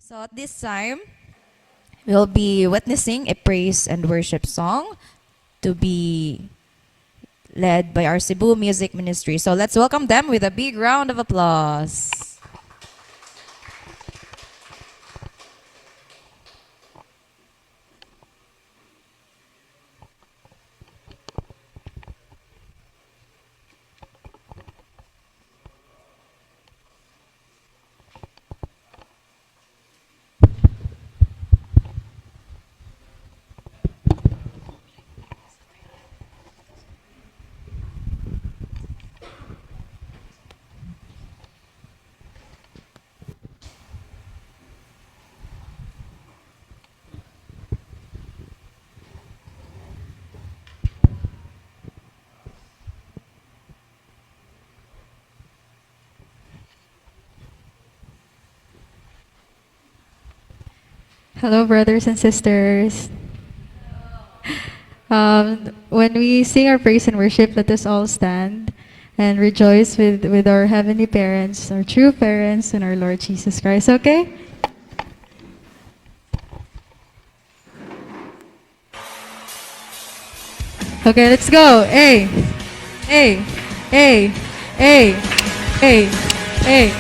So at this time, we'll be witnessing a praise and worship song to be led by our Cebu Music Ministry. So let's welcome them with a big round of applause. Hello, brothers and sisters. When we sing our praise and worship, let us all stand and rejoice with our heavenly parents, our true parents, and our Lord Jesus Christ, okay? Okay, let's go. A, A, A, A, A, A.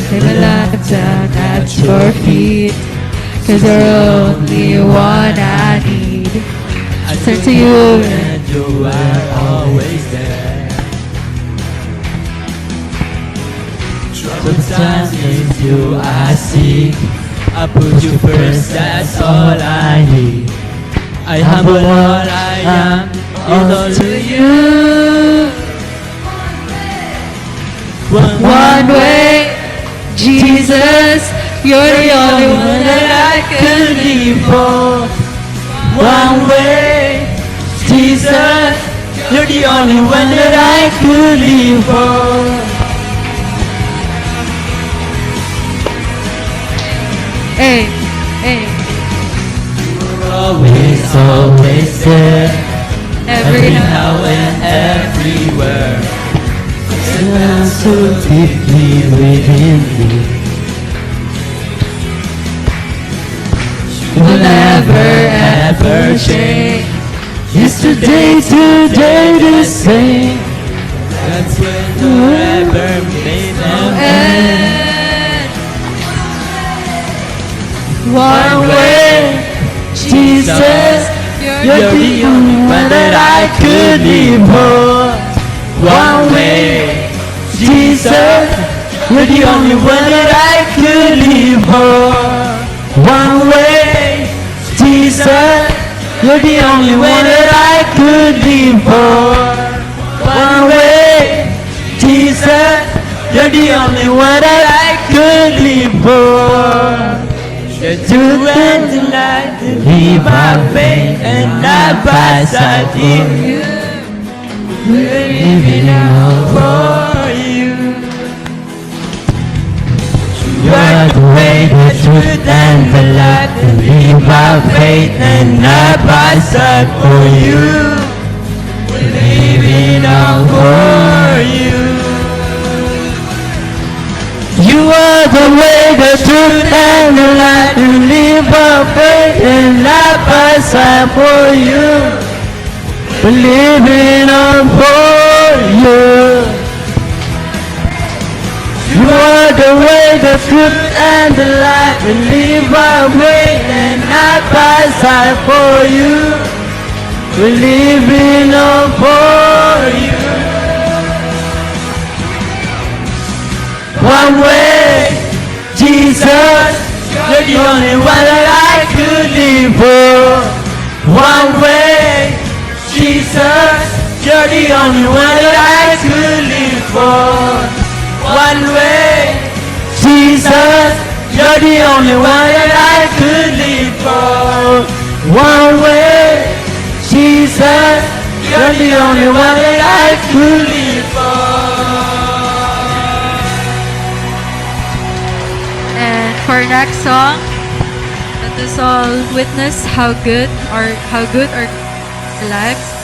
Lay my life down at your feet, 'cause you're only one I need. I turn to you and you are always there. Sometimes it's you I seek. I put you first, that's all I need. I humble what I am, all to you. one way. Jesus, you're the only one that I could live for. One way, Jesus, you're the only one that I could live for. Hey, hey. You're always there. Every now and everywhere. And so deeply within me. You will never ever change. Yesterday, today the same. That's when forever made them end. One way, Jesus, you're the only one that I could live for. One way, Jesus, you're the only one that I could live for. One way, Jesus, you're the only one that I could live for. One way, Jesus, you're the only one that I could live for. The truth and the light, to live by faith and not by sight in you. We're living out for you. You are the way, the truth, and the life. To live by faith and not by sight for you. We're living out for you. You are the way, the truth, and the life. To live by faith and not by sight for you. We're living on for you. You are the way, the truth, and the light. We live by faith and not by sight for you. We're living on for you. One way, Jesus, you're the only one that I could live for. One way, Jesus, you're the only one that I could live for. One way, Jesus, you're the only one that I could live for. One way, Jesus, you're the only one that I could live for. And for our next song, let us all witness how good our lives,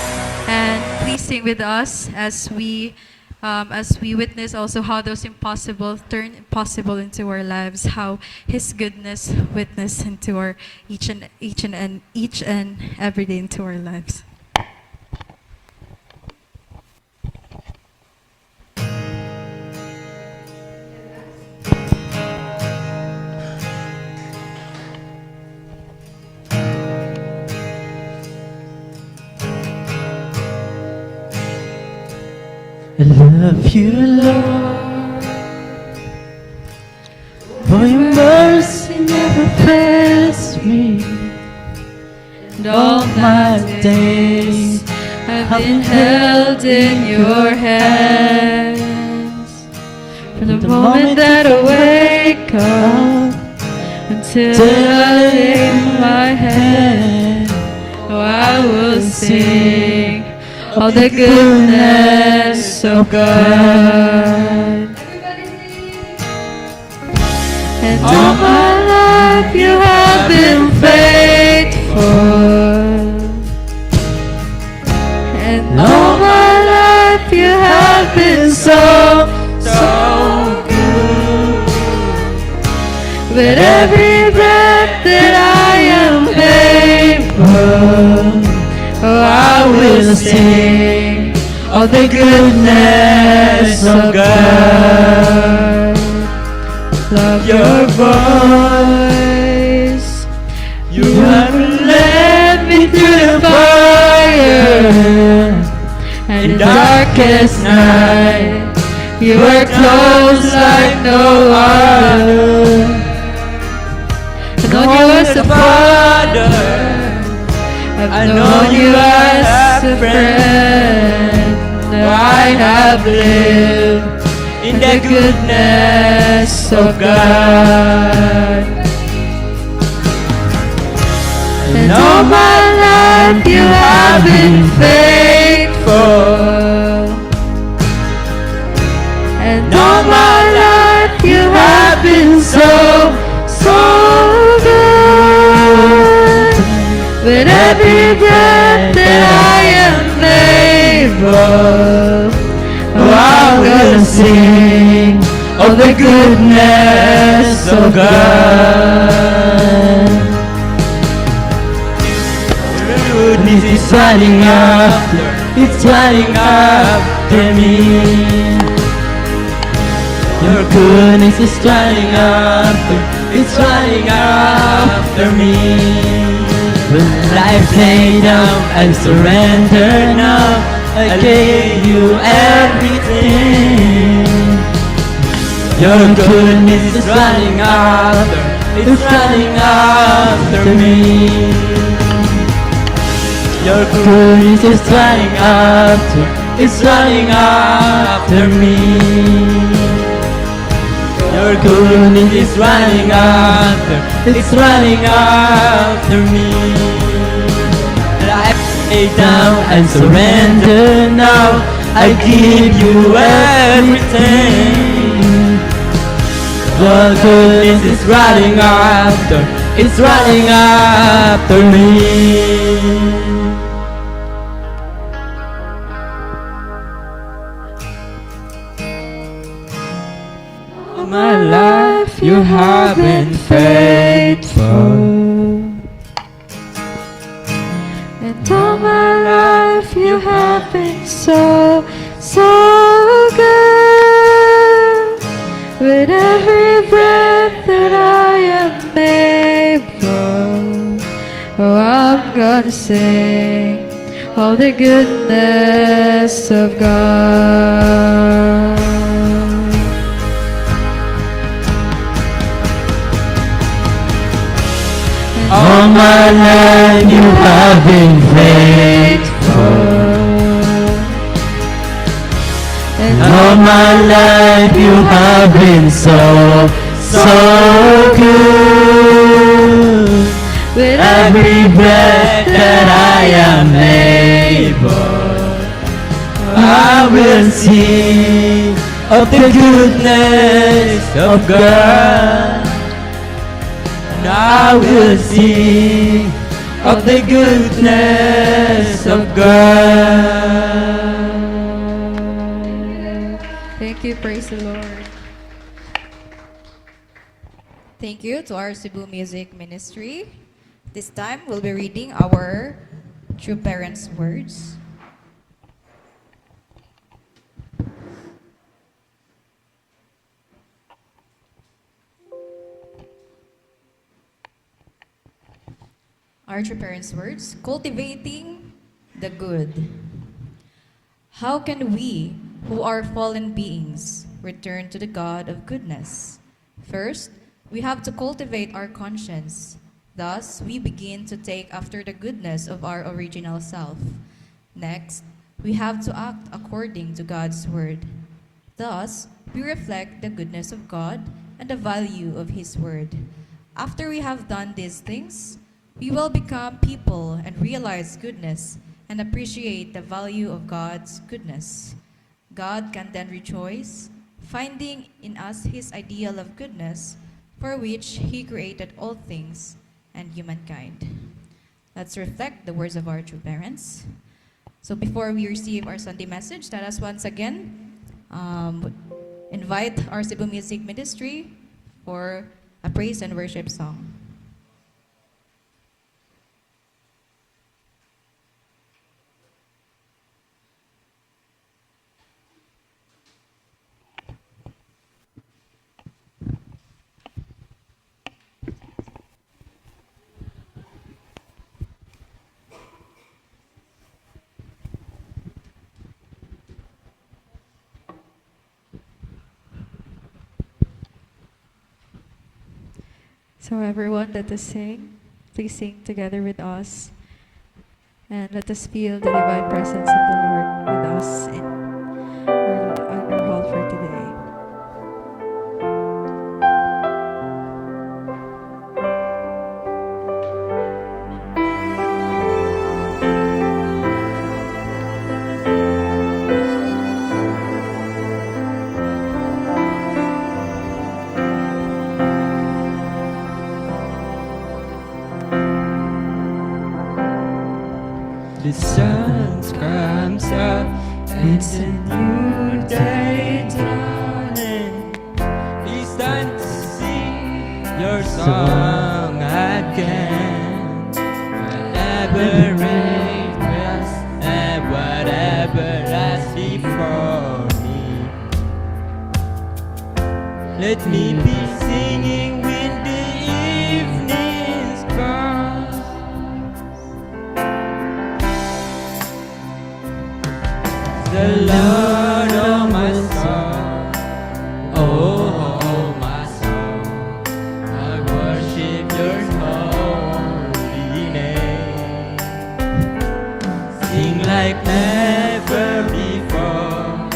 and please please sing with us as we witness also how those impossible turn possible into our lives, how His goodness witness into our each and every day into our lives. I love you, Lord, for your mercy never fails me. And all my days I've been held in your hands. From the moment that I wake up until I lay my head, oh, I will sing all the goodness of God. And all my life you have been faithful. And all my life you have been so good. With every breath that I am able, oh, I will sing of the goodness of God. Love your voice. You have led me through the fire and the darkest night. You are close like no other. I know you as a father. I've known you as a friend. I have lived in the goodness of God. And all my life you have been faithful. And all my life you have been so good. With every breath that I am able, oh, I will sing of the goodness of God. Your goodness is running after, it's running after me. Your goodness is running after, it's running after me. When life lay down, I surrender now. I gave you everything. Your goodness is running after, it's running after me. Your goodness is running after, it's running after me. Your goodness is running after, it's running after me. Life lay down and surrender now. I give you everything. Your goodness is running after, it's running after me. My life you have been faithful. And all my life you have been so good. With every breath that I am able, oh, I'm gonna sing all the goodness of God. All my life you have been faithful. And All my life you have been so good. with Every breath that I am able, I will sing of the goodness of God. And I will sing of the goodness of God. you. Praise the Lord. Thank you to our Cebu Music Ministry. This time, we'll be reading our True Parents' words. Our True Parents' words, cultivating the good. How can we, who are fallen beings, return to the God of goodness? First, we have to cultivate our conscience. Thus, we begin to take after the goodness of our original self. Next, we have to act according to God's word. Thus, we reflect the goodness of God and the value of His word. After we have done these things, we will become people and realize goodness and appreciate the value of God's goodness. God can then rejoice, finding in us His ideal of goodness, for which He created all things and humankind. Let's reflect the words of our true parents. So before we receive our Sunday message, let us once again invite our Cebu Music Ministry for a praise and worship song. So everyone, let us sing. Please sing together with us. And let us feel the divine presence of the Lord with us in our hall for today. The sun comes up, it's a new day dawning. It's time to sing your song again. Whatever it was and whatever lies before me, let me be singing with the evening's gone. The Lord, oh my soul, oh my soul, I worship your holy name. Sing like never before,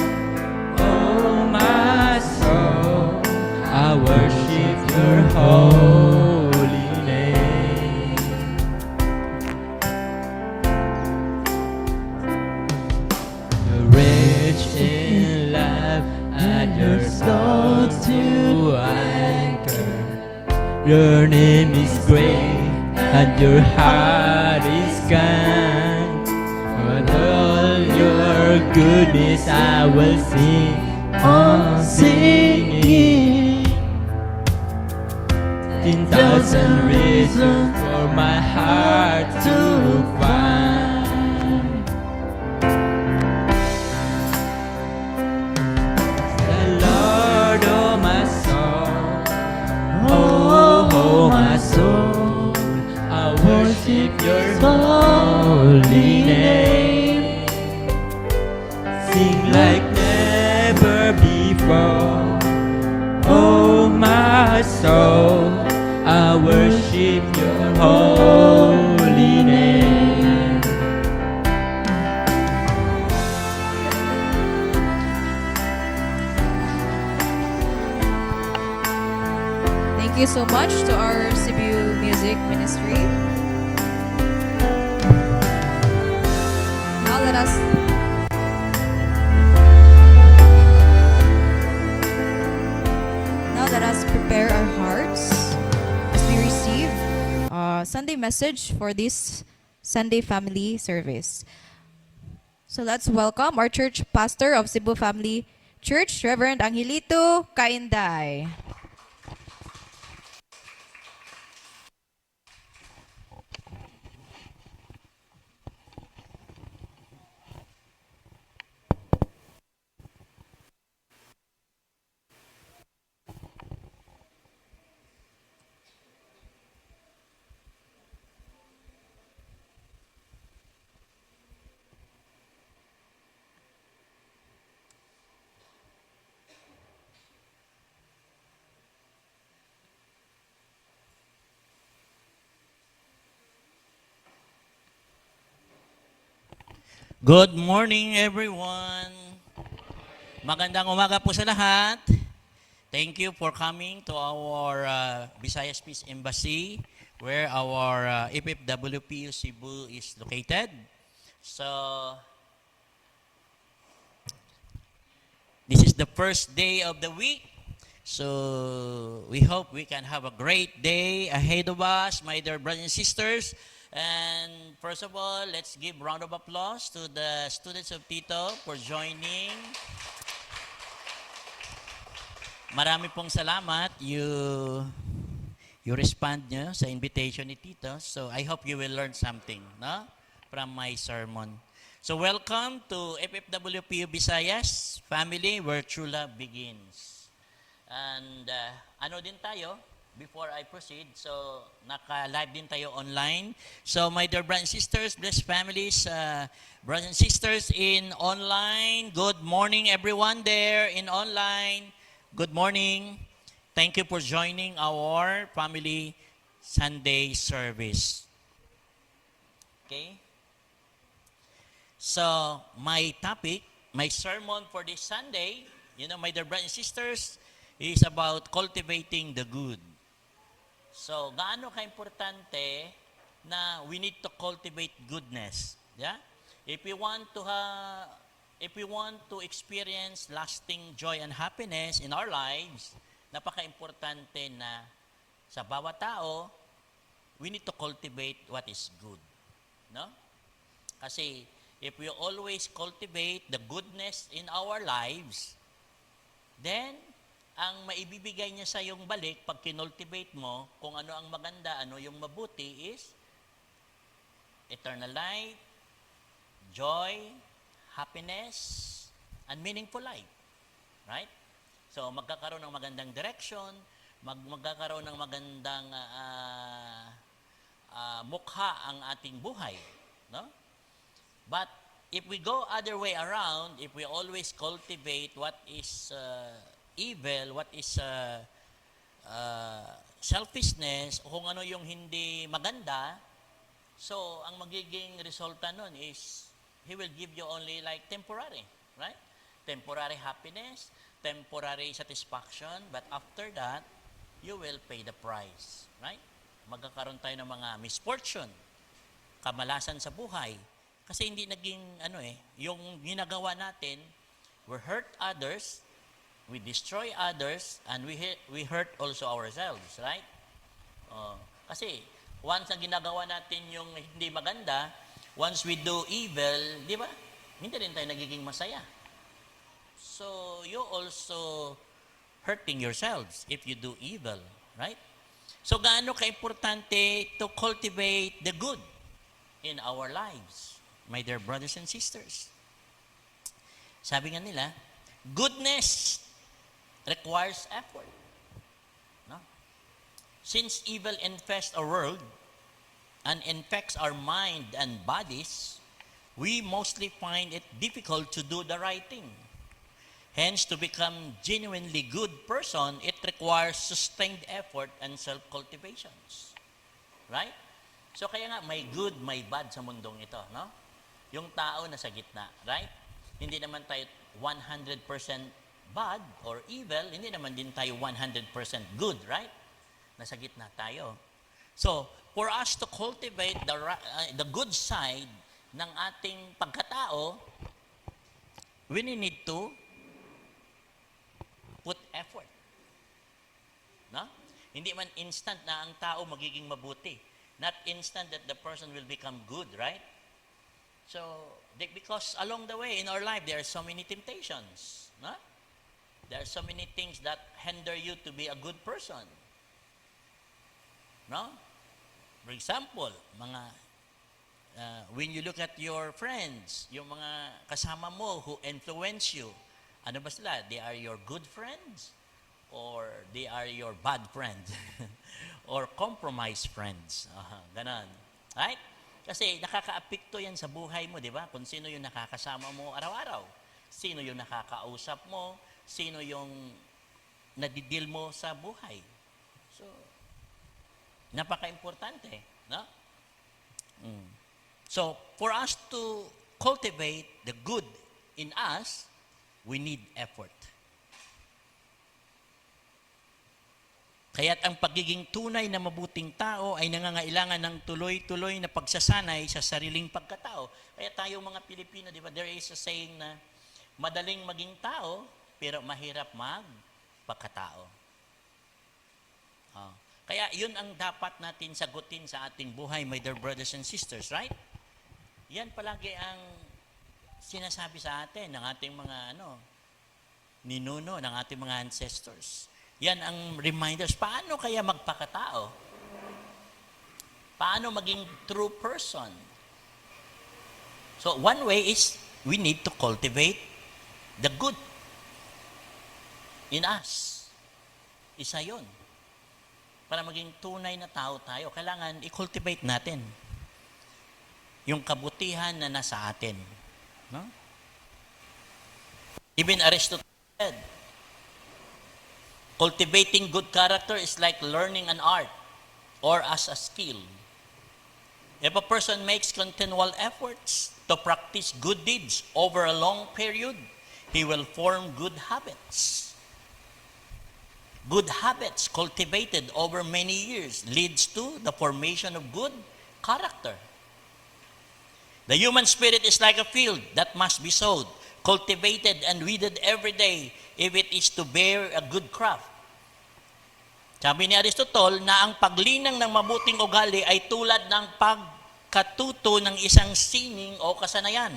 oh my soul, I worship your holy name. Rich in love and your soul to anchor. Your name is great and your heart is kind. With all your goodness I will sing on singing. 10,000 reasons for my heart to find. Oh my soul, I worship your holy name. Sing like never before. Oh my soul, I worship your holy name. Thank you so much to our Cebu Music Ministry. Now let us prepare our hearts as we receive Sunday message for this Sunday family service. So let's welcome our church pastor of Cebu Family Church, Reverend Angelito Kainday. Good morning, everyone. Magandang umaga po sa lahat. Thank you for coming to our Visayas Peace Embassy, where our FFWPU Cebu is located. So, this is the first day of the week. So, we hope we can have a great day ahead of us, my dear brothers and sisters. And first of all, let's give round of applause to the students of Tito for joining. Marami pong salamat. You respond nyo sa invitation ni Tito. So I hope you will learn something, no? From my sermon. So welcome to FFWPU Visayas family where true love begins. And ano din tayo? Before I proceed, so naka-live din tayo online. So my dear brothers and sisters, blessed families, brothers and sisters in online, good morning everyone there in online. Good morning. Thank you for joining our family Sunday service. Okay? So my topic, my sermon for this Sunday, my dear brothers and sisters, is about cultivating the good. So, gaano ka-importante na we need to cultivate goodness. Yeah? If we want to experience lasting joy and happiness in our lives, napaka-importante na sa bawat tao, we need to cultivate what is good. No? Kasi if we always cultivate the goodness in our lives, then ang maibibigay niya sa iyong balik pag kinultivate mo kung ano ang maganda, ano yung mabuti is eternal life, joy, happiness, and meaningful life. Right? So magkakaroon ng magandang direction, magkakaroon ng magandang mukha ang ating buhay. No? But if we go other way around, if we always cultivate what is evil, what is selfishness, o kung ano yung hindi maganda, so ang magiging resulta nun is He will give you only like temporary, right? Temporary happiness, temporary satisfaction, but after that, you will pay the price, right? Magkakaroon tayo ng mga misfortune, kamalasan sa buhay, kasi hindi naging yung ginagawa natin, we hurt others, we destroy others, and we hurt also ourselves, right? Kasi once na ginagawa natin yung hindi maganda, once we do evil, di ba? Hindi rin tayo nagiging masaya. So you also hurting yourselves if you do evil, right? So gaano ka-importante to cultivate the good in our lives, my dear brothers and sisters. Sabi nga nila, goodness requires effort. No? Since evil infests our world and infects our mind and bodies, we mostly find it difficult to do the right thing. Hence, to become genuinely good person, it requires sustained effort and self-cultivations. Right? So kaya nga, may good, may bad sa mundong ito. No? Yung tao nasa gitna. Right? Hindi naman tayo 100% bad or evil, hindi naman din tayo 100% good, right? Nasa gitna tayo. So, for us to cultivate the good side ng ating pagkatao, we need to put effort. No? Hindi man instant na ang tao magiging mabuti. Not instant that the person will become good, right? So, because along the way in our life, there are so many temptations. No? There are so many things that hinder you to be a good person. No? For example, when you look at your friends, yung mga kasama mo who influence you, ano ba sila? They are your good friends? Or they are your bad friends? Or compromised friends? Ganon. Right? Kasi nakaka-apekto yan sa buhay mo, di ba? Kung sino yung nakakasama mo araw-araw. Sino yung nakakausap mo. Sino yung nadidil mo sa buhay. So, napaka-importante. No? So, for us to cultivate the good in us, we need effort. Kaya't ang pagiging tunay na mabuting tao ay nangangailangan ng tuloy-tuloy na pagsasanay sa sariling pagkatao. Kaya tayo mga Pilipino, di ba, there is a saying na madaling maging tao, pero mahirap magpagkatao. Kaya yun ang dapat natin sagutin sa ating buhay, my dear brothers and sisters, right? Yan palagi ang sinasabi sa atin ng ating mga ninuno, ng ating mga ancestors. Yan ang reminders. Paano kaya magpakatao? Paano maging true person? So, one way is we need to cultivate the good in us. Isa yun. Para maging tunay na tao tayo, kailangan i-cultivate natin yung kabutihan na nasa atin. No? Even Aristotle said, cultivating good character is like learning an art or as a skill. If a person makes continual efforts to practice good deeds over a long period, he will form good habits. Good habits cultivated over many years leads to the formation of good character. The human spirit is like a field that must be sowed, cultivated and weeded every day if it is to bear a good crop. Sabi ni Aristotle na ang paglinang ng mabuting ugali ay tulad ng pagkatuto ng isang sining o kasanayan.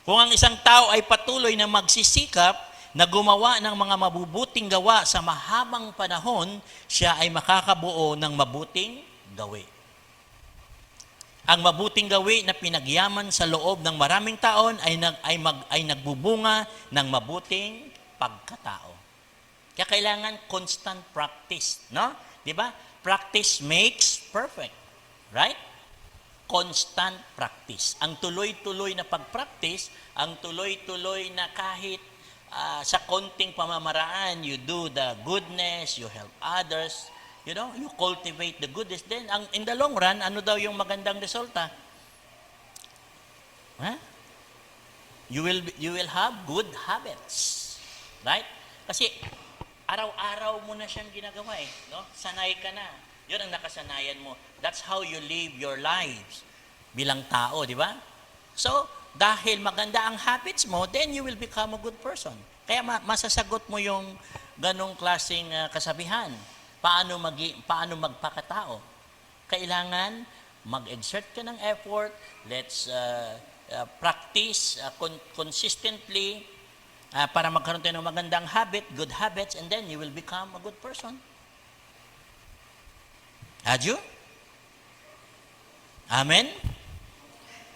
Kung ang isang tao ay patuloy na magsisikap na gumawa ng mga mabubuting gawa sa mahabang panahon, siya ay makakabuo ng mabuting gawi. Ang mabuting gawi na pinagyaman sa loob ng maraming taon ay nagbubunga ng mabuting pagkatao. Kaya kailangan constant practice, no? 'Di ba? Practice makes perfect. Right? Constant practice. Ang tuloy-tuloy na pag-practice, ang tuloy-tuloy na kahit sa konting pamamaraan, you do the goodness, you help others, you cultivate the goodness. Then, in the long run, ano daw yung magandang resulta? You will have good habits. Right? Kasi, araw-araw mo na siyang ginagawa no? Sanay ka na. Yun ang nakasanayan mo. That's how you live your lives bilang tao, di ba? So, dahil maganda ang habits mo, then you will become a good person. Kaya masasagot mo yung ganong klaseng kasabihan. Paano magpakatao? Kailangan mag-exert ka ng effort. Let's practice consistently para magkaroon tayo ng magandang habit, good habits, and then you will become a good person. Had you? Amen?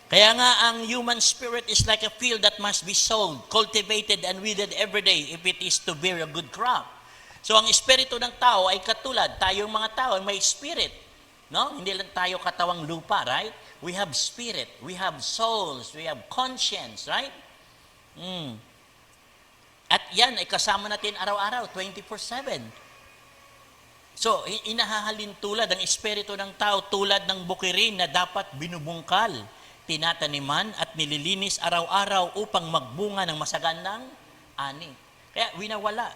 Kaya nga, ang human spirit is like a field that must be sowed, cultivated, and weeded every day if it is to bear a good crop. So, ang espiritu ng tao ay katulad. Tayong mga tao ay may spirit. No? Hindi lang tayo katawang lupa, right? We have spirit. We have souls. We have conscience, right? At yan ay kasama natin araw-araw, 24/7. So, inahahalin tulad ang espiritu ng tao tulad ng bukirin na dapat binubungkal, tinataniman at nililinis araw-araw upang magbunga ng masagandang ani. Kaya winawala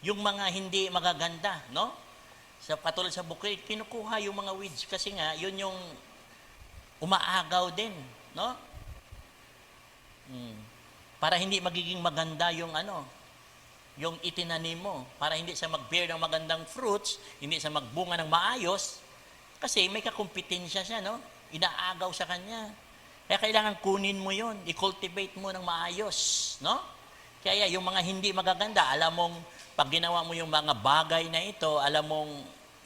yung mga hindi magaganda, no? Sa katulad sa bukid, kinukuha yung mga weeds kasi nga yun yung umaagaw din, no? Para hindi magiging maganda yung yung itinanim mo, para hindi siya mag-bear ng magandang fruits, hindi siya magbunga ng maayos, kasi may kakumpetensya siya, no? Inaagaw sa kanya. Kaya kailangan kunin mo yon, i-cultivate mo ng maayos, no? Kaya yung mga hindi magaganda, alam mong pag ginawa mo yung mga bagay na ito, alam mong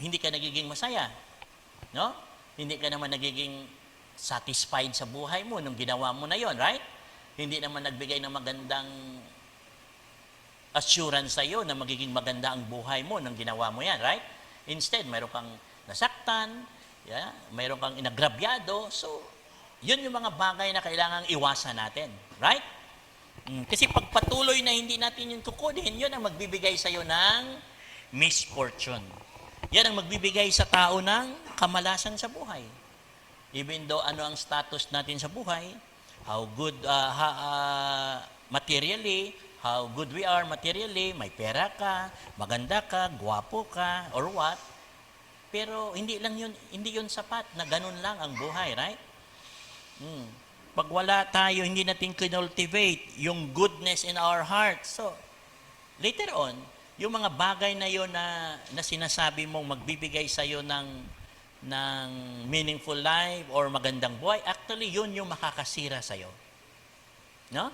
hindi ka nagiging masaya. No? Hindi ka naman nagiging satisfied sa buhay mo nung ginawa mo na yon, right? Hindi naman nagbigay ng magandang assurance sa iyo na magiging maganda ang buhay mo nung ginawa mo yan, right? Instead, mayroon kang nasaktan, mayroon kang inagrabyado. So, yun yung mga bagay na kailangang iwasan natin, right? Kasi pag patuloy na hindi natin yung kukunin, yun ang magbibigay sa iyo ng misfortune. Yan ang magbibigay sa tao ng kamalasan sa buhay. Even though ano ang status natin sa buhay, how good materially, how good we are materially, may pera ka, maganda ka, gwapo ka, or what. Pero hindi yun sapat na ganun lang ang buhay, right? Pag wala tayo, hindi natin cultivate yung goodness in our heart. So, later on, yung mga bagay na yun na sinasabi mong magbibigay sa'yo ng meaningful life or magandang buhay, actually, yun yung makakasira sa'yo. No?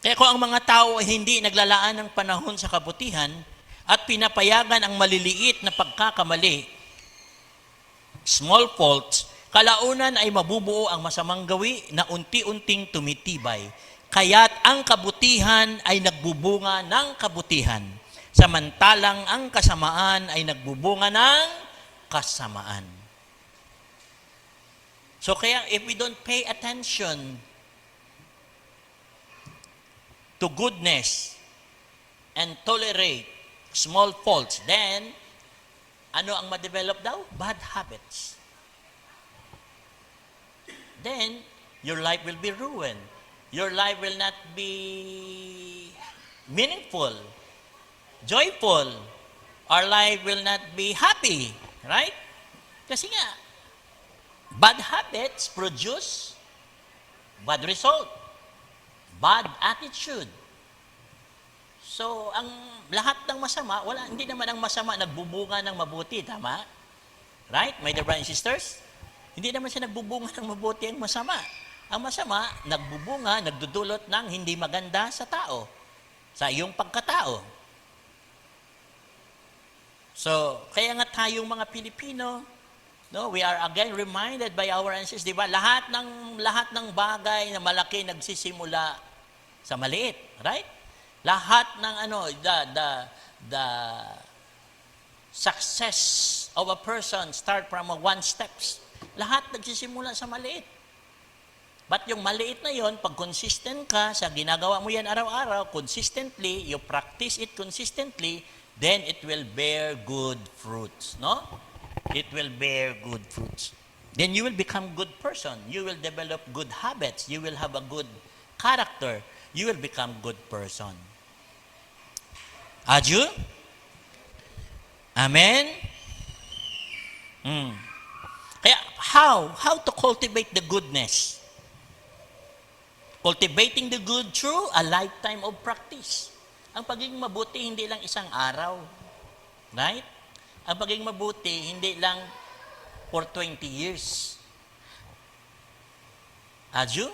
Kaya kung ang mga tao ay hindi naglalaan ng panahon sa kabutihan at pinapayagan ang maliliit na pagkakamali, small faults, kalaunan ay mabubuo ang masamang gawi na unti-unting tumitibay. Kaya't ang kabutihan ay nagbubunga ng kabutihan, samantalang ang kasamaan ay nagbubunga ng kasamaan. So kaya if we don't pay attention to goodness and tolerate small faults, then ano ang ma-develop daw? Bad habits. Then your life will be ruined. Your life will not be meaningful, joyful. Our life will not be happy, right? Kasi nga, bad habits produce bad result, bad attitude. So, ang lahat ng masama, hindi naman ang masama nagbubunga ng mabuti, tama? Right, my dear brothers and sisters? Hindi naman siya nagbubunga ng mabuti ang masama. Ang masama, nagbubunga, nagdudulot ng hindi maganda sa tao, sa iyong pagkatao. So, kaya nga tayong mga Pilipino, no, we are again reminded by our ancestors, di ba? Lahat ng bagay na malaki nagsisimula sa maliit, right? Lahat ng the success of a person start from one steps. Lahat nagsisimula sa maliit. But yung maliit na yon, pag consistent ka sa ginagawa mo yan araw-araw, consistently, you practice it consistently, then it will bear good fruits, no? It will bear good fruits. Then you will become good person. You will develop good habits. You will have a good character. You will become good person. Aju? Amen? Kaya, how to cultivate the goodness? Cultivating the good through a lifetime of practice. Ang pagiging mabuti, hindi lang isang araw. Right? Ang pagiging mabuti, hindi lang for 20 years. Aju?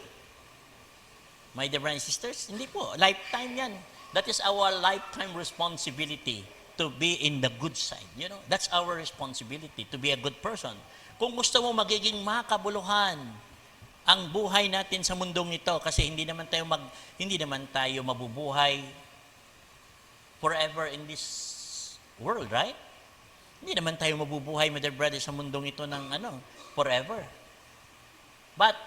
My dear brothers and sisters, hindi po. Lifetime yan. That is our lifetime responsibility to be in the good side. You know, that's our responsibility to be a good person. Kung gusto mo magiging makabuluhan ang buhay natin sa mundong ito, kasi hindi naman tayo mabubuhay forever in this world, right? Hindi naman tayo mabubuhay, my dear brothers, sa mundong ito ng forever. But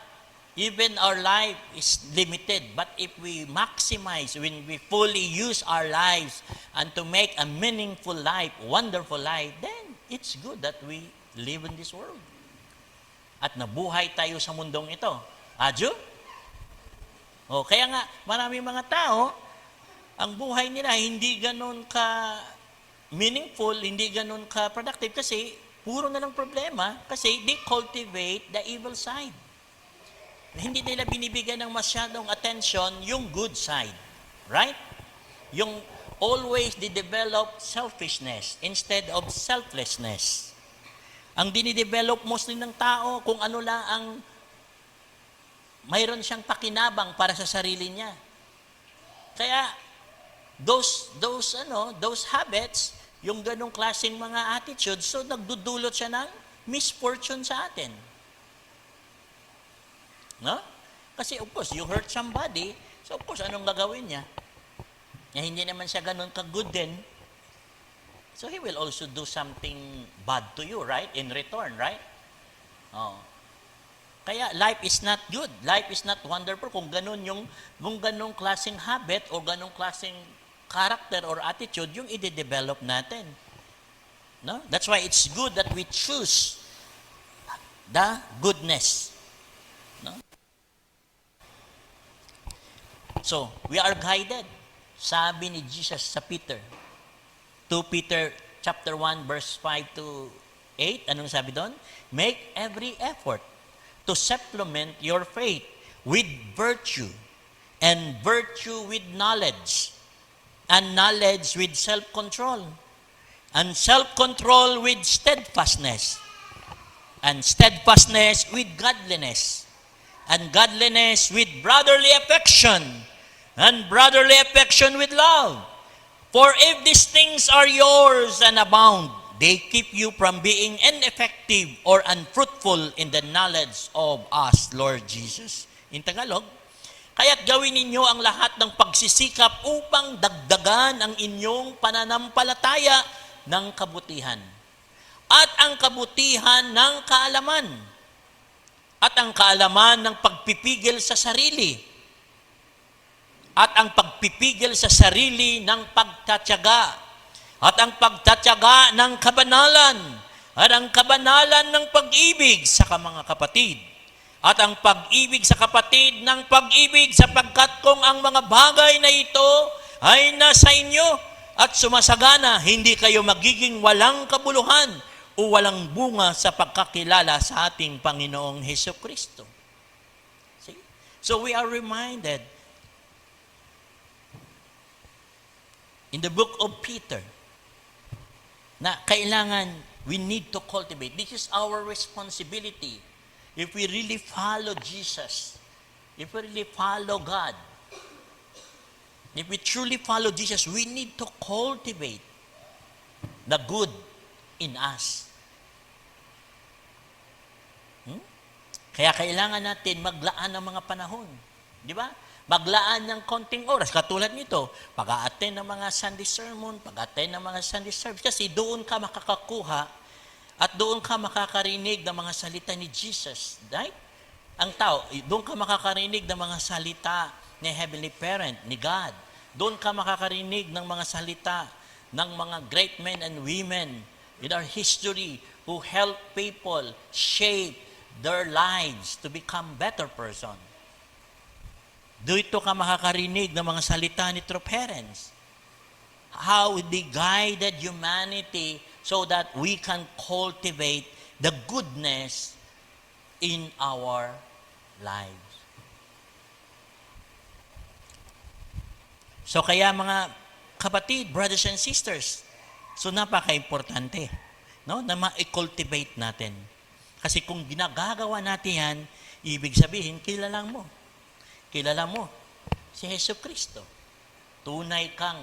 even our life is limited, but if we maximize, when we fully use our lives and to make a meaningful life, wonderful life, then it's good that we live in this world. At nabuhay tayo sa mundong ito. Aju? Kaya nga, maraming mga tao, ang buhay nila hindi ganun ka meaningful, hindi ganun ka productive kasi puro na lang problema kasi they cultivate the evil side. Hindi nila binibigyan ng masyadong attention yung good side. Right? Yung always they develop selfishness instead of selflessness. Ang dinidevelop mostly ng tao, kung ano lang ang mayroon siyang pakinabang para sa sarili niya. Kaya, those habits, yung ganong klaseng mga attitudes, so nagdudulot siya ng misfortune sa atin. No? Kasi of course, you hurt somebody, so of course, anong gagawin niya? Hindi naman siya ganon ka-good din. So he will also do something bad to you, right? In return, right? Oh. Kaya life is not good. Life is not wonderful kung ganong klaseng habit o ganong klaseng character or attitude yung i-develop natin. No? That's why it's good that we choose the goodness. No? So, we are guided. Sabi ni Jesus sa Peter, 2 Peter chapter 1 verse 5 to 8, anong sabi doon? Make every effort to supplement your faith with virtue, and virtue with knowledge, and knowledge with self-control, and self-control with steadfastness, and steadfastness with godliness, and godliness with brotherly affection, and brotherly affection with love. For if these things are yours and abound, they keep you from being ineffective or unfruitful in the knowledge of us, Lord Jesus. In Tagalog, kaya't gawin ninyo ang lahat ng pagsisikap upang dagdagan ang inyong pananampalataya ng kabutihan. At ang kabutihan ng kaalaman. At ang kaalaman ng pagpipigil sa sarili. At ang pagpipigil sa sarili ng pagtatyaga. At ang pagtatyaga ng kabanalan. At ang kabanalan ng pag-ibig sa mga kapatid. At ang pag-ibig sa kapatid ng pag-ibig sapagkat kung ang mga bagay na ito ay nasa inyo at sumasagana, hindi kayo magiging walang kabuluhan o walang bunga sa pagkakilala sa ating Panginoong Hesukristo. See? So we are reminded in the book of Peter na kailangan we need to cultivate. This is our responsibility. If we really follow Jesus, if we really follow God, if we truly follow Jesus, we need to cultivate the good in us. Kaya kailangan natin maglaan ng mga panahon. Di ba? Maglaan ng konting oras. Katulad nito, pag-a-attend ng mga Sunday sermon, pag-a-attend ng mga Sunday service. Kasi doon ka makakakuha at doon ka makakarinig ng mga salita ni Jesus. Right? Ang tao, doon ka makakarinig ng mga salita ni Heavenly Parent, ni God. Doon ka makakarinig ng mga salita ng mga great men and women in our history who help people shape their lives to become better person. Dito ka makakarinig ng mga salita ni true parents. How they guided humanity so that we can cultivate the goodness in our lives. So kaya mga kapatid, brothers and sisters, so napaka-importante, no, na ma-cultivate natin. Kasi kung ginagagawa natin yan, ibig sabihin, kilala mo si Hesukristo. Tunay kang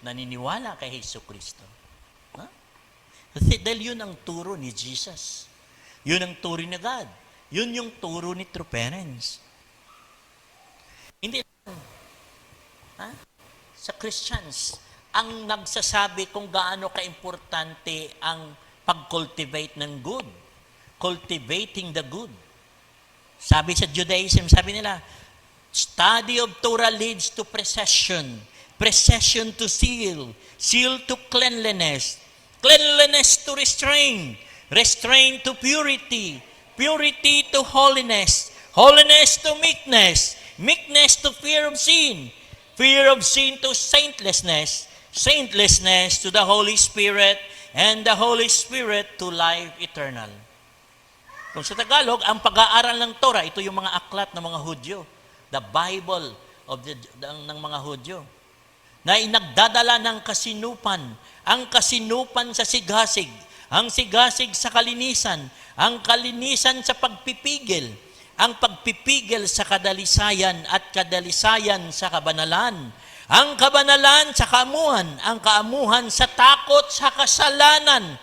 naniniwala kay Hesukristo. Huh? Kasi dahil yun ang turo ni Jesus. Yun ang turo ni God. Yun yung turo ni true parents. Hindi lang sa Christians ang nagsasabi kung gaano kaimportante ang pag-cultivate ng good. Cultivating the good. Sabi sa Judaism, sabi nila, study of Torah leads to procession. Procession to seal. Seal to cleanliness. Cleanliness to restraint. Restraint to purity. Purity to holiness. Holiness to meekness. Meekness to fear of sin. Fear of sin to saintlessness. Saintlessness to the Holy Spirit. And the Holy Spirit to life eternal. Kung sa Tagalog, ang pag-aaral ng Torah, ito yung mga aklat ng mga Hudyo. The Bible of ng mga Hudyo. Na inagdadala ng kasinupan. Ang kasinupan sa sigasig. ang sigasig sa kalinisan, ang kalinisan sa pagpipigil, ang pagpipigil sa kadalisayan at kadalisayan sa kabanalan, ang kabanalan sa kaamuhan, ang kaamuhan sa takot sa kasalanan,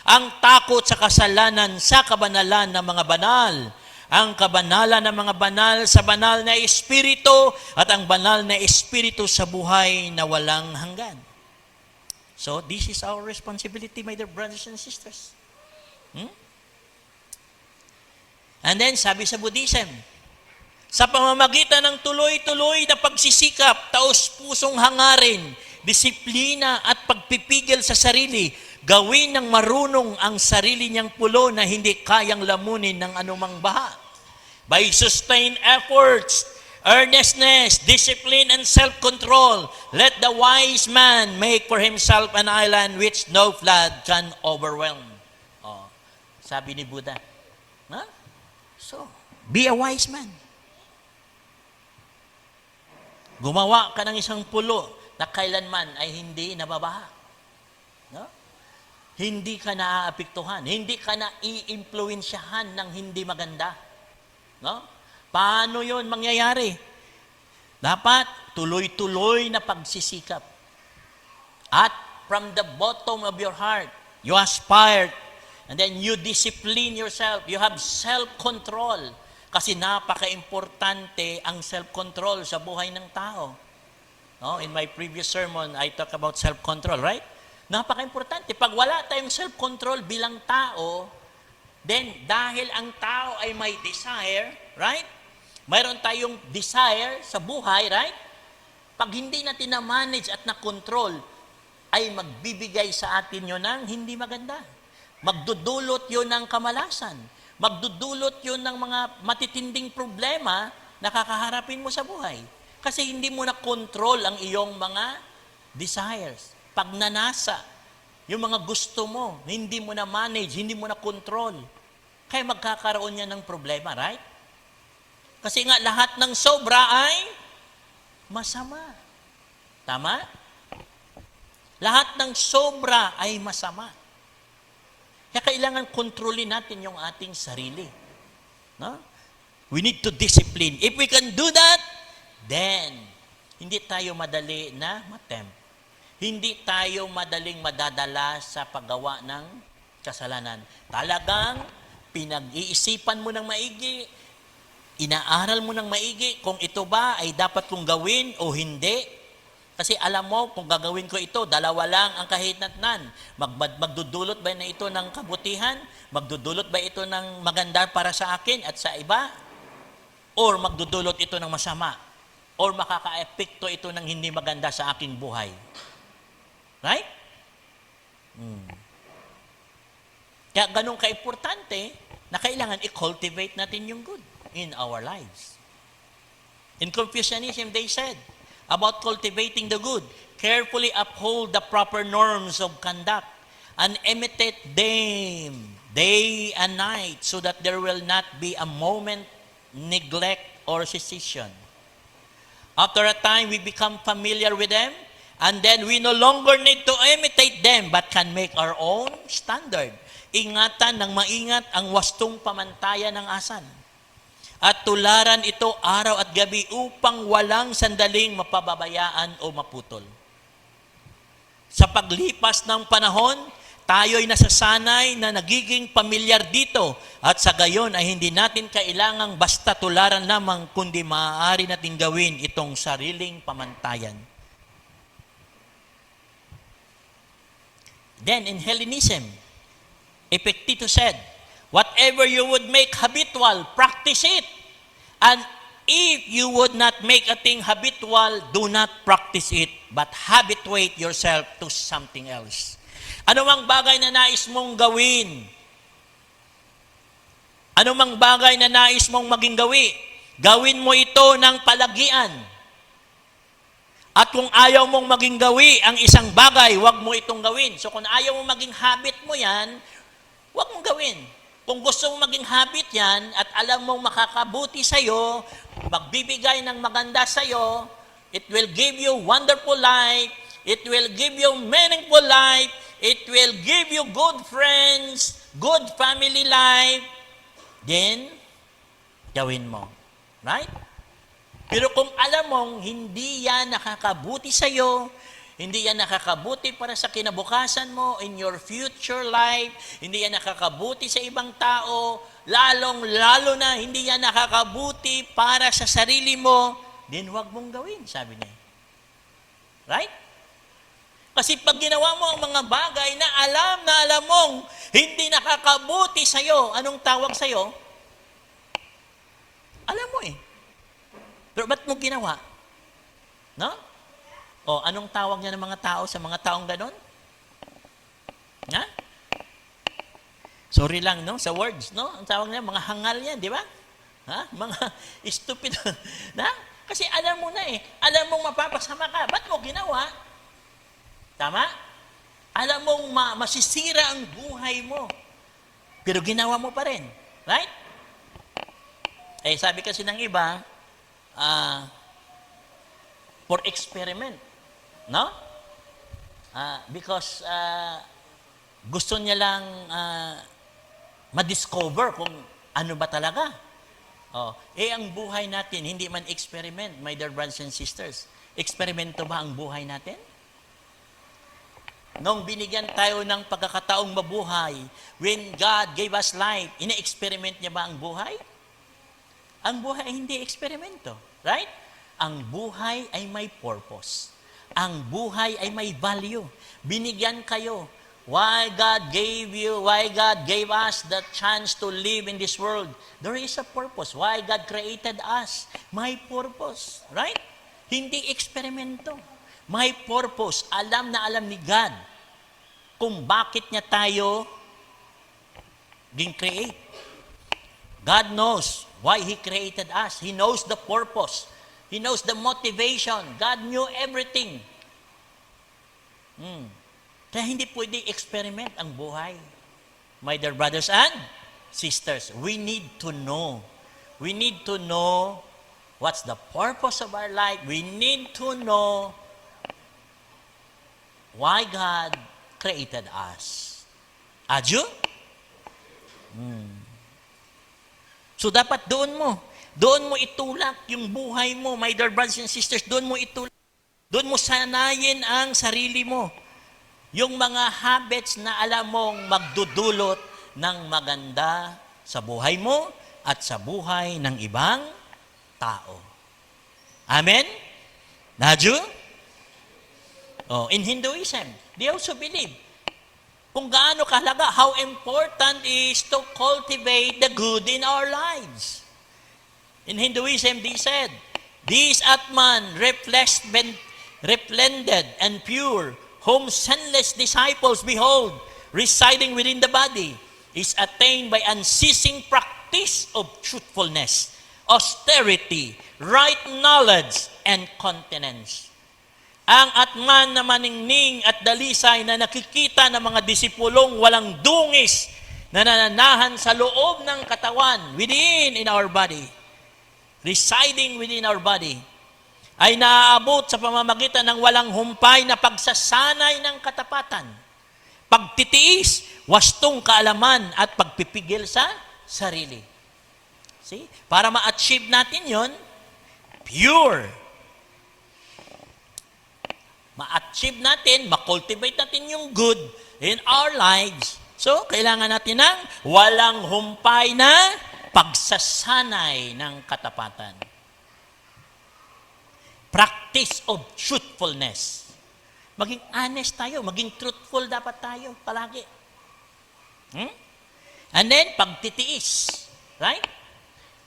ang takot sa kasalanan sa kabanalan ng mga banal, ang kabanalan ng mga banal sa banal na espiritu at ang banal na espiritu sa buhay na walang hanggan. So, this is our responsibility, my dear brothers and sisters. And then, sabi sa Buddhism, sa pamamagitan ng tuloy-tuloy na pagsisikap, taos-pusong hangarin, disiplina at pagpipigil sa sarili, gawin ng marunong ang sarili niyang pulo na hindi kayang lamunin ng anumang baha. By sustained efforts, earnestness, discipline, and self-control, let the wise man make for himself an island which no flood can overwhelm. Oh, sabi ni Buddha. Huh? So, be a wise man. Gumawa ka ng isang pulo na kailanman ay hindi nababaha. No? Hindi ka naaapektuhan. Hindi ka na i-impluensyahan ng hindi maganda. No? Paano yun mangyayari? Dapat tuloy-tuloy na pagsisikap. At from the bottom of your heart, you aspire, and then you discipline yourself. You have self-control. Kasi napaka-importante ang self-control sa buhay ng tao. No? In my previous sermon, I talk about self-control, right? Napaka-importante. Pag wala tayong self-control bilang tao, then dahil ang tao ay may desire, right? Mayroon tayong desire sa buhay, right? Pag hindi natin na-manage at na-control, ay magbibigay sa atin yun ng hindi maganda. Magdudulot yun ng kamalasan. Magdudulot yun ng mga matitinding problema na kakaharapin mo sa buhay. Kasi hindi mo na-control ang iyong mga desires. Pagnanasa, yung mga gusto mo, hindi mo na-manage, hindi mo na-control. Kaya magkakaroon yan ng problema, right? Kasi nga lahat ng sobra ay masama. Tama? Lahat ng sobra ay masama. Kaya kailangan kontrolin natin yung ating sarili. No? We need to discipline. If we can do that, then hindi tayo madali na matempt. Hindi tayo madaling madadala sa paggawa ng kasalanan. Talagang pinag-iisipan mo ng maigi, inaaral mo ng maigi kung ito ba ay dapat kong gawin o hindi. Kasi alam mo, kung gagawin ko ito, dalawa lang ang kahinatnan. Magdudulot ba na ito ng kabutihan? Magdudulot ba ito ng maganda para sa akin at sa iba? Or magdudulot ito ng masama? Or makaka-epekto ito ng hindi maganda sa aking buhay? Right? Kaya ganun ka-importante na kailangan i-cultivate natin yung good in our lives. In Confucianism, they said about cultivating the good, carefully uphold the proper norms of conduct and imitate them day and night so that there will not be a moment neglect or cessation. After a time, we become familiar with them, and then we no longer need to imitate them but can make our own standard. Ingatan ng maingat ang wastong pamantayan ng asan. At tularan ito araw at gabi upang walang sandaling mapababayaan o maputol. Sa paglipas ng panahon, tayo'y nasasanay na nagiging pamilyar dito at sa gayon ay hindi natin kailangang basta tularan lamang kundi maaari natin gawin itong sariling pamantayan. Then in Hellenism, Epictetus said, whatever you would make habitual, practice it. And if you would not make a thing habitual, do not practice it, but habituate yourself to something else. Ano mang bagay na nais mong gawin? Ano mang bagay na nais mong maging gawi? Gawin mo ito ng palagian. At kung ayaw mong maging gawi ang isang bagay, huwag mo itong gawin. So kung ayaw mong maging habit mo yan, huwag mong gawin. Kung gusto mong maging habit yan at alam mong makakabuti sa'yo, magbibigay ng maganda sa'yo, it will give you wonderful life, it will give you meaningful life, it will give you good friends, good family life, then gawin mo. Right? Pero kung alam mong hindi yan nakakabuti sa'yo, hindi yan nakakabuti para sa kinabukasan mo, in your future life, hindi yan nakakabuti sa ibang tao, lalong-lalo na hindi yan nakakabuti para sa sarili mo, then huwag mong gawin, sabi niya. Right? Kasi pag ginawa mo ang mga bagay na alam mong hindi nakakabuti sa'yo, anong tawag sa'yo? Alam mo eh. Pero ba't mo ginawa? No? O, anong tawag niya ng mga tao sa mga taong ganon? Ha? Sorry lang, no? Sa words, no? Ang tawag niya, mga hangal yan, di ba? Ha? Mga stupid. Na? Kasi alam mo na eh. Alam mong mapapasama ka. Ba't mo ginawa? Tama? Alam mong masisira ang buhay mo. Pero ginawa mo pa rin. Right? Eh, sabi kasi ng iba, for experiment. No? Because gusto niya lang ma-discover kung ano ba talaga. Ang buhay natin, hindi man experiment, my dear brothers and sisters. Eksperimento ba ang buhay natin? Nung binigyan tayo ng pagkakataong mabuhay, when God gave us life, ina-experiment niya ba ang buhay? Ang buhay ay hindi eksperimento. Right? Ang buhay ay may purpose. Ang buhay ay may value. Binigyan kayo. Why God gave us the chance to live in this world? There is a purpose. Why God created us? May purpose. Right? Hindi eksperimento. May purpose. Alam na alam ni God kung bakit niya tayo create. God knows why He created us. He knows the purpose. He knows the motivation. God knew everything. Kaya hindi pwede experiment ang buhay. My dear brothers and sisters, we need to know. We need to know what's the purpose of our life. We need to know why God created us. Adyo? So dapat doon mo itulak yung buhay mo, my dear brothers and sisters, doon mo itulak. Doon mo sanayin ang sarili mo. Yung mga habits na alam mong magdudulot ng maganda sa buhay mo at sa buhay ng ibang tao. Amen? Naju? In Hinduism, they also believe kung gaano kahalaga, how important is to cultivate the good in our lives. In Hinduism, they said, "This Atman, resplendent and pure, whom sinless disciples behold, residing within the body, is attained by unceasing practice of truthfulness, austerity, right knowledge, and continence." Ang Atman na maningning at dalisay na nakikita ng mga disipulong walang dungis na nananahan sa loob ng katawan, within in our body, residing within our body, ay naaabot sa pamamagitan ng walang humpay na pagsasanay ng katapatan, pagtitiis, wastong kaalaman at pagpipigil sa sarili. See? Para ma-achieve natin yon, pure. Ma-achieve natin, ma-cultivate natin yung good in our lives. So, kailangan natin ng walang humpay na pagsasanay ng katapatan. Practice of truthfulness. Maging honest tayo, maging truthful dapat tayo palagi. And then, pagtitiis. Right?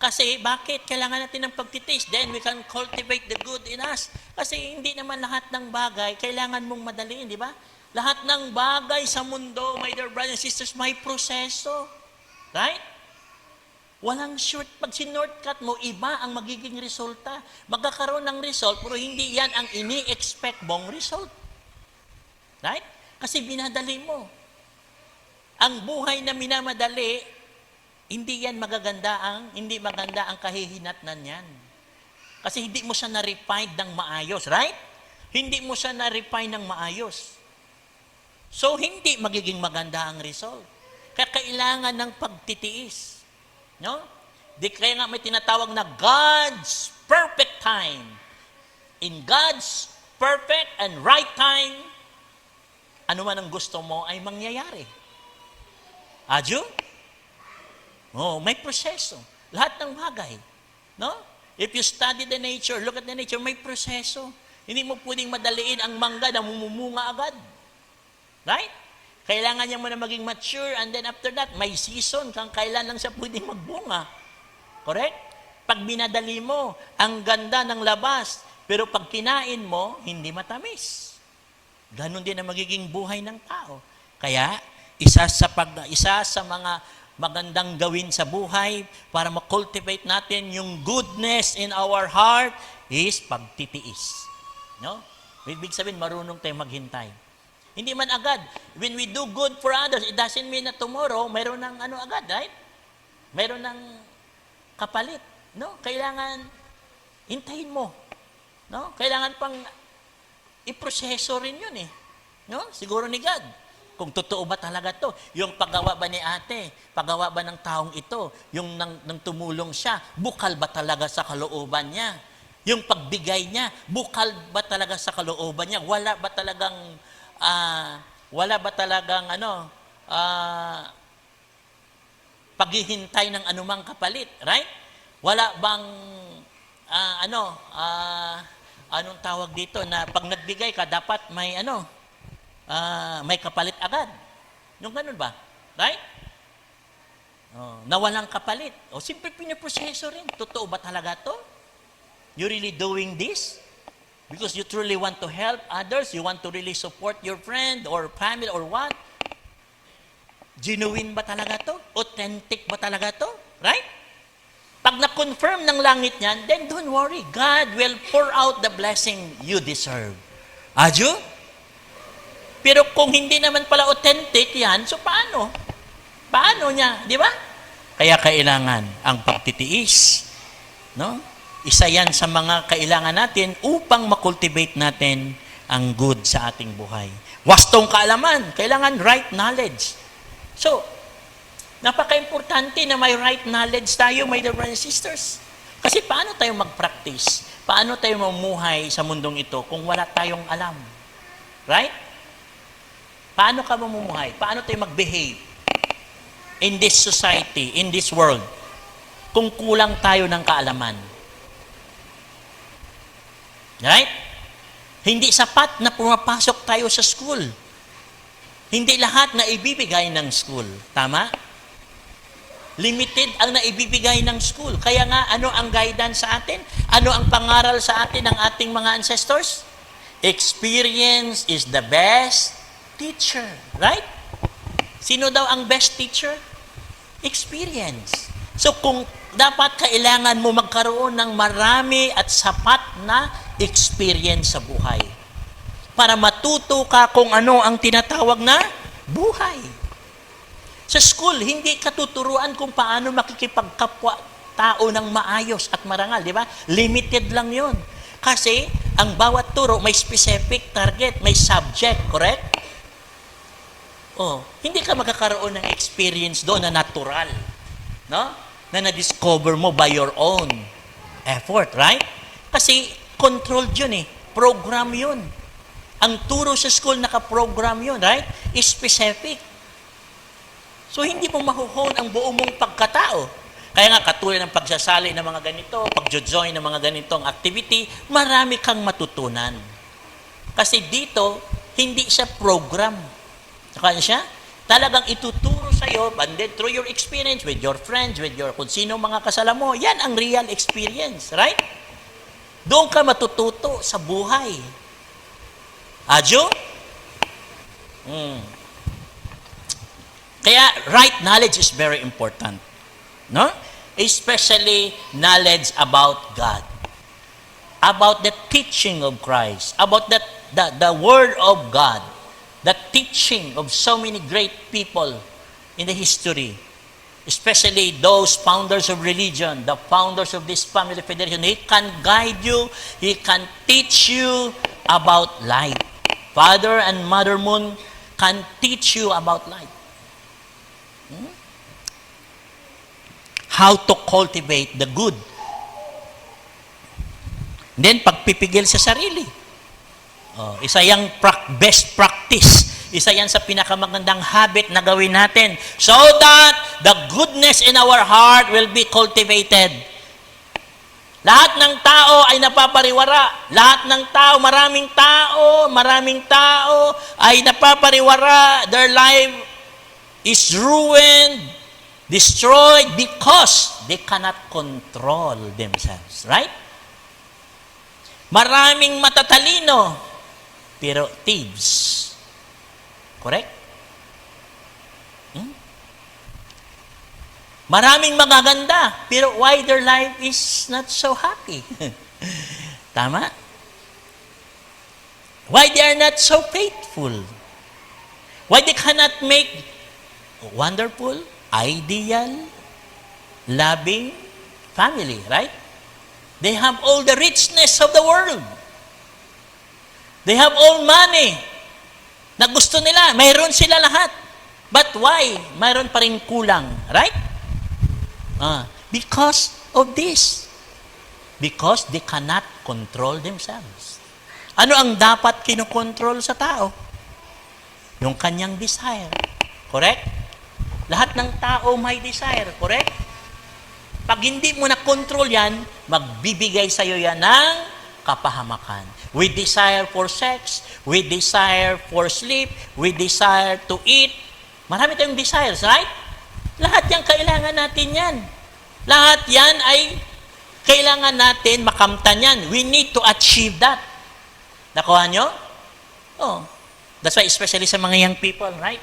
Kasi bakit kailangan natin ng pagtitiis? Then we can cultivate the good in us. Kasi hindi naman lahat ng bagay kailangan mong madaliin, di ba? Lahat ng bagay sa mundo, my dear brothers and sisters, may proseso. Right? Walang short. Pag sinortcut mo, iba ang magiging resulta. Magkakaroon ng result, pero hindi yan ang ini-expect mong result. Right? Kasi binadali mo. Ang buhay na minamadali, hindi maganda ang kahihinatnan niyan. Kasi hindi mo siya na-refine ng maayos, right? Hindi mo siya na-refine ng maayos. So, hindi magiging maganda ang result. Kaya kailangan ng pagtitiis. No? Kaya nga may tinatawag na God's perfect time. In God's perfect and right time, ano man ang gusto mo ay mangyayari. Adyo? Oh, may proseso. Lahat ng bagay. No? If you study the nature, look at the nature, may proseso. Hindi mo pwedeng madaliin ang mangga na mumumunga agad. Right? Kailangan niya muna maging mature and then after that, may season kang kailan lang siya pwedeng magbunga. Correct? Pag binadali mo, ang ganda ng labas, pero pag kinain mo, hindi matamis. Ganon din ang magiging buhay ng tao. Kaya, isa sa mga magandang gawin sa buhay para ma-cultivate natin yung goodness in our heart is pagtitiis. No? Ibig sabihin, marunong tayo maghintay. Hindi man agad. When we do good for others, it doesn't mean na tomorrow, mayroon ng agad, right? Mayroon ng kapalit. No? Kailangan, hintayin mo. No? Kailangan pang iproseso rin yun eh. No? Siguro ni God. Kung totoo ba talaga to? Yung paggawa ba ni ate? Paggawa ba ng taong ito? Yung nang tumulong siya? Bukal ba talaga sa kalooban niya? Yung pagbigay niya? Bukal ba talaga sa kalooban niya? Wala ba talagang paghihintay ng anumang kapalit? Right? Wala bang anong tawag dito na pag nagbigay ka dapat may may kapalit agad. Yung ganun ba? Right? Na walang kapalit. O simple piniproseso rin. Totoo ba talaga to? You really doing this? Because you truly want to help others? You want to really support your friend or family or what? Genuine ba talaga to? Authentic ba talaga to? Right? Pag na-confirm ng langit niyan, then don't worry. God will pour out the blessing you deserve. Adyo? Pero kung hindi naman pala authentic yan, so paano? Paano niya? Di ba? Kaya kailangan ang pagtitiis. No? Isa yan sa mga kailangan natin upang makultivate natin ang good sa ating buhay. Wastong kaalaman. Kailangan right knowledge. So, napaka-importante na may right knowledge tayo, my dear brothers and sisters. Kasi paano tayo mag-practice? Paano tayo mamuhay sa mundong ito kung wala tayong alam? Right? Paano ka mamumuhay? Paano tayo mag-behave in this society, in this world, kung kulang tayo ng kaalaman? Right? Hindi sapat na pumapasok tayo sa school. Hindi lahat na ibibigay ng school. Tama? Limited ang naibibigay ng school. Kaya nga, ano ang guidance sa atin? Ano ang pangaral sa atin ng ating mga ancestors? Experience is the best teacher. Right? Sino daw ang best teacher? Experience. So kung dapat kailangan mo magkaroon ng marami at sapat na experience sa buhay para matuto ka kung ano ang tinatawag na buhay. Sa school, hindi ka tuturuan kung paano makikipagkapwa tao ng maayos at marangal, di ba? Limited lang yon. Kasi ang bawat turo may specific target, may subject, correct? Hindi ka magkakaroon ng experience doon na natural, no? Na na-discover mo by your own effort, right? Kasi controlled yun eh. Program yun. Ang turo sa school naka-program yun, right? Is specific. So, hindi mo mahuhon ang buong mong pagkatao. Kaya nga, katulad ng pagsasali ng mga ganito, pag-join ng mga ganitong activity, marami kang matutunan. Kasi dito, hindi siya program. Saka siya, talagang ituturo sa'yo, and then through your experience with your friends, with your kung sino mga kasala mo, yan ang real experience, right? Doon ka matututo sa buhay. Adyo? Kaya, right knowledge is very important. No? Especially knowledge about God. About the teaching of Christ. About the Word of God. The teaching of so many great people in the history, especially those founders of religion, the founders of this family federation. He can guide you, he can teach you about life. Father and Mother Moon can teach you about life. How to cultivate the good. Then, pagpipigil sa sarili. Isa yung best practice. Isa yan sa pinakamagandang habit na gawin natin so that the goodness in our heart will be cultivated. Lahat ng tao ay napapariwara. Lahat ng tao, maraming tao ay napapariwara. Their life is ruined, destroyed because they cannot control themselves. Right? Maraming matatalino, pero thieves. Correct? Maraming magaganda, pero why their life is not so happy? Tama? Why they are not so faithful? Why they cannot make wonderful, ideal, loving family, right? They have all the richness of the world. They have all money na gusto nila. Mayroon sila lahat. But why? Mayroon pa rin kulang, right? Because of this. Because they cannot control themselves. Ano ang dapat kinokontrol sa tao? Yung kanyang desire. Correct? Lahat ng tao may desire. Correct? Pag hindi mo na-control yan, magbibigay sa'yo yan ng kapahamakan. We desire for sex, we desire for sleep, we desire to eat. Marami tayong desires, right? Lahat yan, kailangan natin yan. Lahat yan ay kailangan natin makamtan yan. We need to achieve that. Nakuha nyo? That's why especially sa mga young people, right?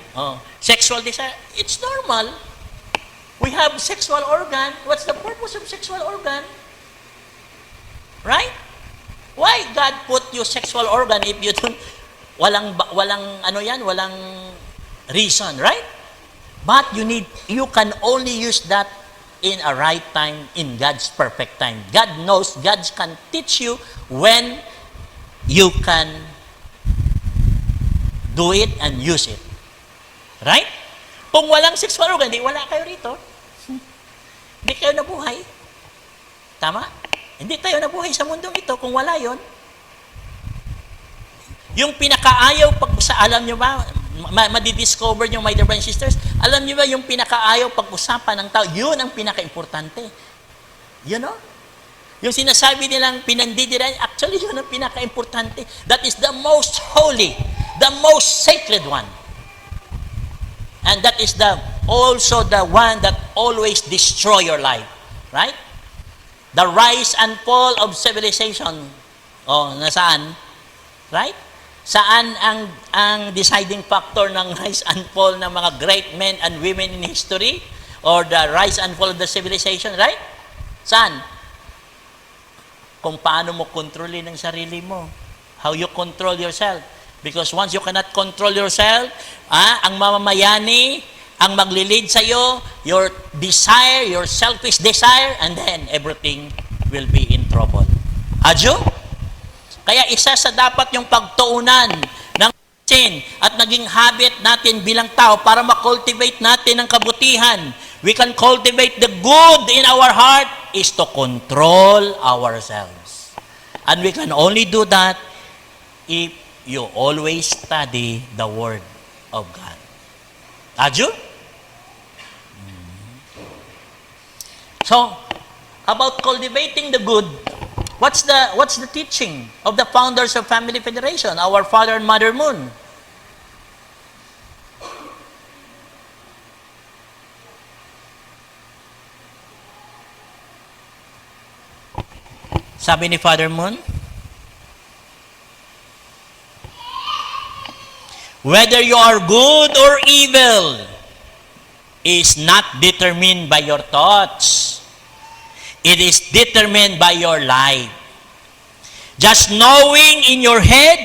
Sexual desire, it's normal. We have sexual organ. What's the purpose of sexual organ? Right? Why God put you sexual organ if you don't, walang reason, right? But you can only use that in a right time, in God's perfect time. God knows, God can teach you when you can do it and use it. Right? Kung walang sexual organ, wala kayo rito. Hindi kayo nabuhay. Tama? Hindi tayo nabuhay sa mundong ito kung wala yon. Yung pinakaayaw, alam nyo ba, madidiscover nyo, my dear brothers and sisters, alam nyo ba yung pinakaayaw pag-usapan ng tao, yun ang pinaka-importante. You know? Yung sinasabi nilang pinandidiran, actually yun ang pinaka-importante. That is the most holy, the most sacred one. And that is also the one that always destroy your life. Right? The rise and fall of civilization. Nasaan? Right? Saan ang deciding factor ng rise and fall ng mga great men and women in history? Or the rise and fall of the civilization, right? Saan? Kung paano mo kontrolin ang sarili mo. How you control yourself. Because once you cannot control yourself, ang mamamayani, ang maglilid sa'yo, your desire, your selfish desire, and then everything will be in trouble. Adyo? Kaya isa sa dapat yung pagtuunan ng sin at naging habit natin bilang tao para ma-cultivate natin ang kabutihan. We can cultivate the good in our heart is to control ourselves. And we can only do that if you always study the Word of God. Adyo? So, about cultivating the good, what's the teaching of the founders of Family Federation, our Father and Mother Moon? Sabi ni Father Moon, whether you are good or evil is not determined by your thoughts. It is determined by your life. Just knowing in your head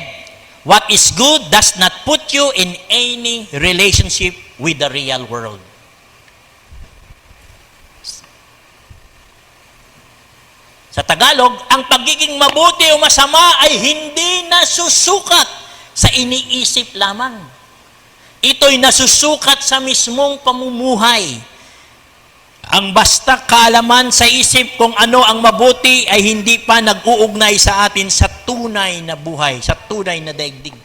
what is good does not put you in any relationship with the real world. Sa Tagalog, ang pagiging mabuti o masama ay hindi nasusukat sa iniisip lamang. Ito'y nasusukat sa mismong pamumuhay. Ang basta kaalaman sa isip kung ano ang mabuti ay hindi pa nag-uugnay sa atin sa tunay na buhay, sa tunay na daigdig.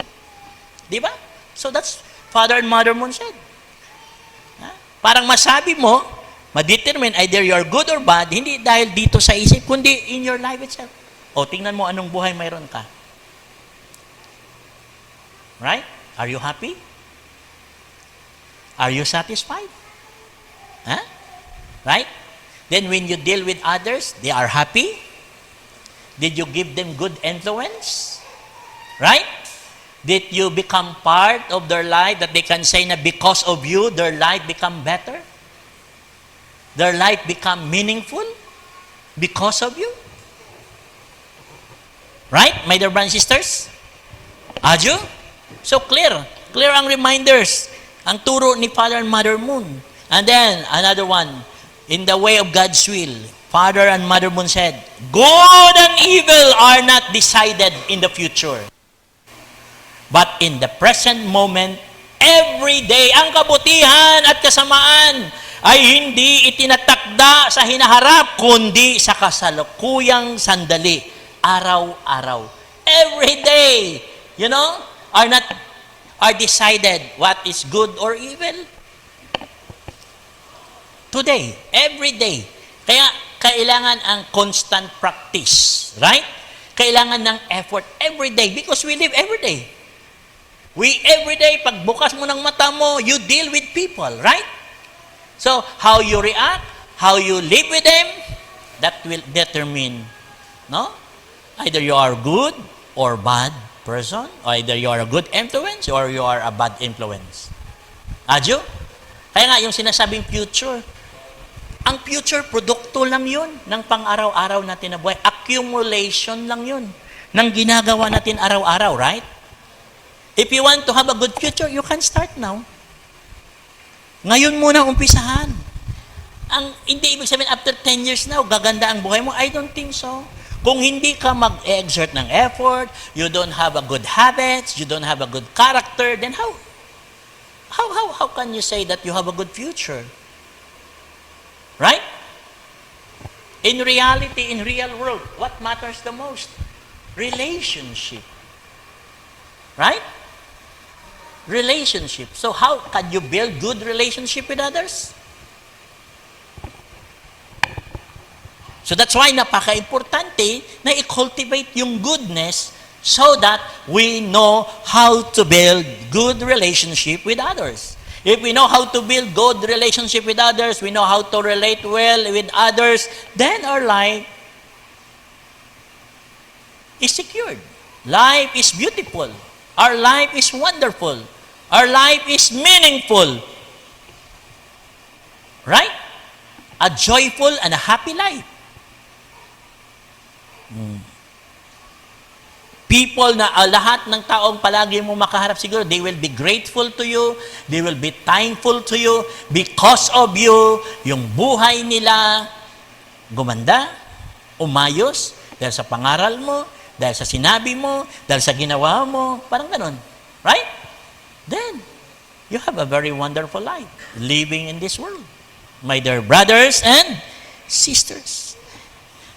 Di ba? So that's Father and Mother Moon said. Parang masabi mo, ma-determine either you're good or bad, hindi dahil dito sa isip, kundi in your life itself. O, tingnan mo anong buhay mayroon ka. Right? Are you happy? Are you satisfied? Huh? Right? Then when you deal with others, they are happy? Did you give them good influence? Right? Did you become part of their life that they can say na because of you, their life become better? Their life become meaningful? Because of you? Right, my dear brothers and sisters? Aju? So clear. Clear ang reminders. Ang turo ni Father and Mother Moon. And then, another one. In the way of God's will, Father and Mother Moon said, good and evil are not decided in the future. But in the present moment, every day, ang kabutihan at kasamaan ay hindi itinatakda sa hinaharap, kundi sa kasalukuyang sandali, araw-araw. Every day, are decided what is good or evil. Today, every day. Kaya kailangan ang constant practice, right? Kailangan ng effort every day because we live every day. Every day, pagbukas mo ng mata mo, you deal with people, right? So, how you react, how you live with them, that will determine, no? Either you are good or bad person, or either you are a good influence or you are a bad influence. Adyo? Kaya nga, yung sinasabing future, ang future, produkto lang yun ng pang-araw-araw natin na buhay. Accumulation lang yun ng ginagawa natin araw-araw, right? If you want to have a good future, you can start now. Ngayon muna umpisahan. Hindi ibig sabihin, after 10 years now, gaganda ang buhay mo. I don't think so. Kung hindi ka mag-exert ng effort, you don't have a good habits, you don't have a good character, then how can you say that you have a good future? Right? In reality, in real world, what matters the most? Relationship. Right? Relationship. So how can you build good relationship with others? So that's why napaka-importante na i-cultivate yung goodness so that we know how to build good relationship with others. If we know how to build good relationship with others, we know how to relate well with others, then our life is secured. Life is beautiful. Our life is wonderful. Our life is meaningful. Right? A joyful and a happy life. People na lahat ng taong palagi mo makaharap siguro, they will be grateful to you, they will be thankful to you because of you, yung buhay nila gumanda, umayos, dahil sa pangaral mo, dahil sa sinabi mo, dahil sa ginawa mo, parang ganun. Right? Then, you have a very wonderful life living in this world. My dear brothers and sisters.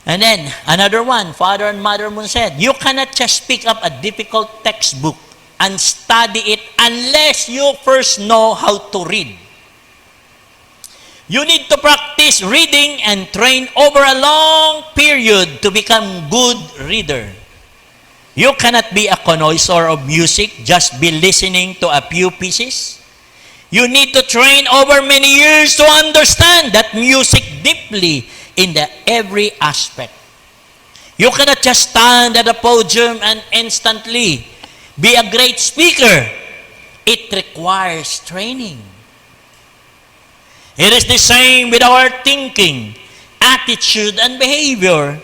And then, another one, Father and Mother Moon said, you cannot just pick up a difficult textbook and study it unless you first know how to read. You need to practice reading and train over a long period to become good reader. You cannot be a connoisseur of music, just be listening to a few pieces. You need to train over many years to understand that music deeply in the every aspect. You cannot just stand at a podium and instantly be a great speaker. It requires training. It is the same with our thinking, attitude, and behavior.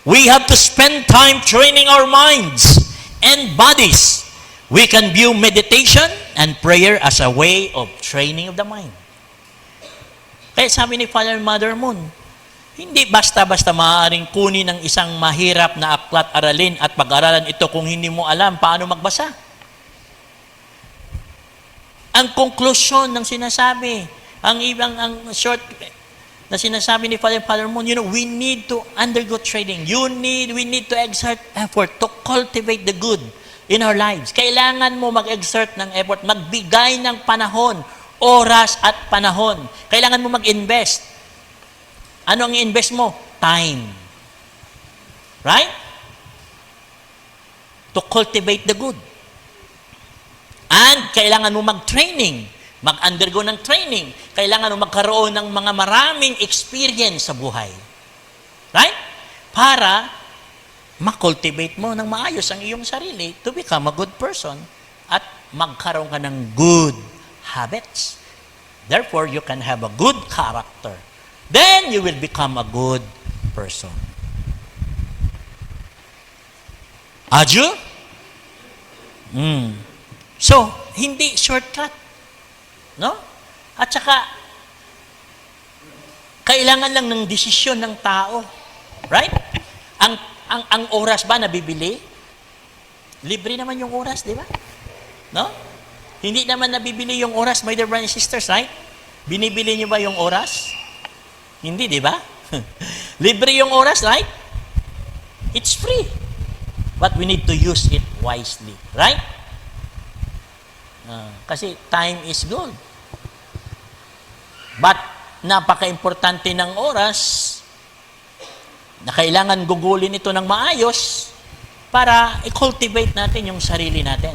We have to spend time training our minds and bodies. We can view meditation and prayer as a way of training of the mind. Kaya sabi ni Father and Mother Moon, hindi basta-basta maaaring kunin ng isang mahirap na aklat, aralin at pag-aralan ito kung hindi mo alam paano magbasa. ang conclusion ng sinasabi, ang short na sinasabi ni Father Moon, we need to undergo training. We need to exert effort to cultivate the good in our lives. Kailangan mo mag-exert ng effort, magbigay ng panahon, oras at panahon. Kailangan mo mag-invest. Ano ang i-invest mo? Time. Right? To cultivate the good. And kailangan mo mag-training. Mag-undergo ng training. Kailangan mo magkaroon ng mga maraming experience sa buhay. Right? Para makultivate mo ng maayos ang iyong sarili to become a good person at magkaroon ka ng good habits. Therefore, you can have a good character. Then, you will become a good person. Aju? So, hindi shortcut. No? At saka, kailangan lang ng desisyon ng tao. Right? Ang oras ba nabibili? Libre naman yung oras, di ba? No? Hindi naman nabibili yung oras, my dear brothers and sisters, right? Binibili niyo ba yung oras? Hindi, di ba? Libre yung oras, right? It's free. But we need to use it wisely. Right? Kasi time is gold. But napaka-importante ng oras na kailangan gugulin ito ng maayos para i-cultivate natin yung sarili natin.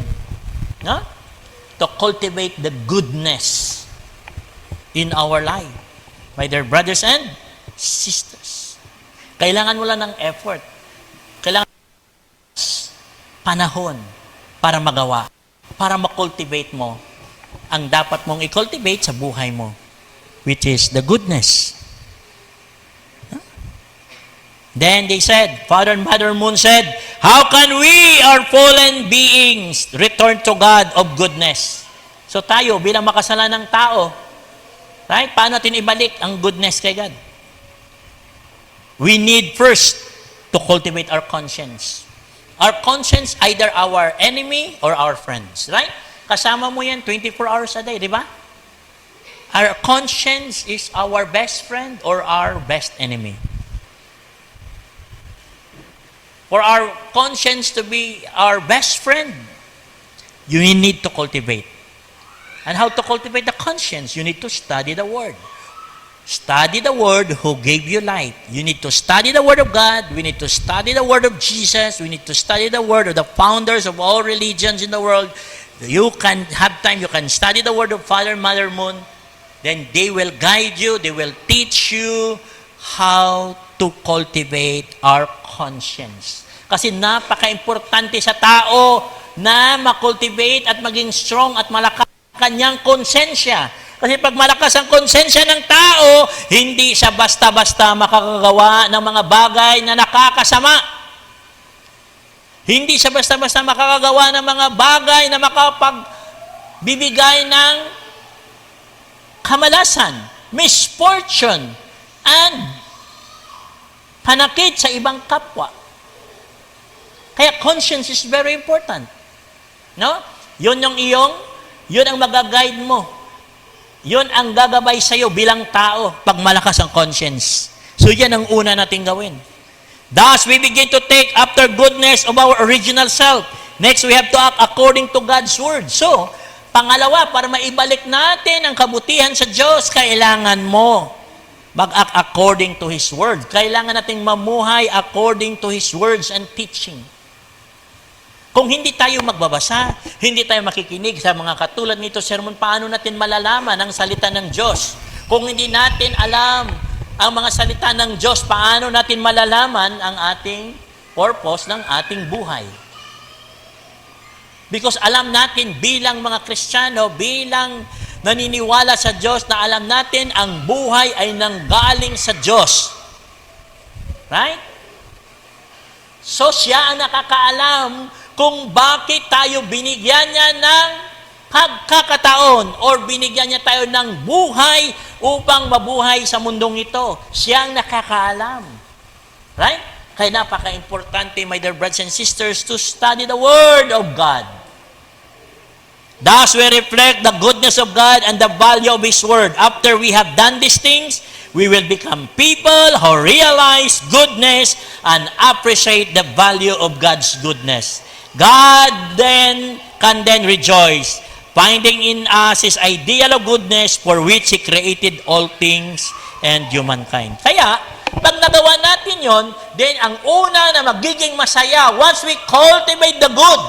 No? To cultivate the goodness in our life. My dear brothers and sisters. Kailangan mo lang ng effort. Kailangan panahon para magawa. Para ma-cultivate mo ang dapat mong i-cultivate sa buhay mo, which is the goodness. Then they said, Father and Mother Moon said, how can we, our fallen beings, return to God of goodness? So tayo, bilang makasalanang tao, right? Paano natin ibalik ang goodness kay God? We need first to cultivate our conscience. Our conscience, either our enemy or our friends. Right? Kasama mo yan 24 hours a day, di ba? Our conscience is our best friend or our best enemy. For our conscience to be our best friend, you need to cultivate. And how to cultivate the conscience? You need to study the Word. Study the Word who gave you life. You need to study the Word of God. We need to study the Word of Jesus. We need to study the Word of the founders of all religions in the world. You can have time. You can study the Word of Father and Mother Moon. Then they will guide you. They will teach you how to cultivate our conscience. Kasi napaka-importante sa tao na makultivate at maging strong at malakas kanyang konsensya. Kasi pag malakas ang konsensya ng tao, hindi siya basta-basta makakagawa ng mga bagay na nakakasama. Hindi siya basta-basta makakagawa ng mga bagay na makapagbibigay ng kamalasan, misfortune, and panakit sa ibang kapwa. Kaya conscience is very important. No? Yun ang magaguide mo. Yun ang gagabay sa'yo bilang tao pag malakas ang conscience. So yan ang una nating gawin. Thus, we begin to take after goodness of our original self. Next, we have to act according to God's Word. So, pangalawa, para maibalik natin ang kabutihan sa Diyos, kailangan mo mag-act according to His Word. Kailangan nating mamuhay according to His words and teaching. Kung hindi tayo magbabasa, hindi tayo makikinig sa mga katulad nito sermon, paano natin malalaman ang salita ng Diyos? Kung hindi natin alam ang mga salita ng Diyos, paano natin malalaman ang ating purpose ng ating buhay? Because alam natin bilang mga Kristiyano, bilang naniniwala sa Diyos, na alam natin ang buhay ay nanggaling sa Diyos. Right? So siya ang nakakaalam kung bakit tayo binigyan niya ng pagkakataon or binigyan niya tayo ng buhay upang mabuhay sa mundong ito. Siya ang nakakaalam. Right? Kaya napaka-importante, my dear brothers and sisters, to study the Word of God. Thus we reflect the goodness of God and the value of His Word. After we have done these things, we will become people who realize goodness and appreciate the value of God's goodness. God then can then rejoice, finding in us His ideal of goodness for which He created all things and humankind. Kaya, pag nagawa natin yon, then ang una na magiging masaya once we cultivate the good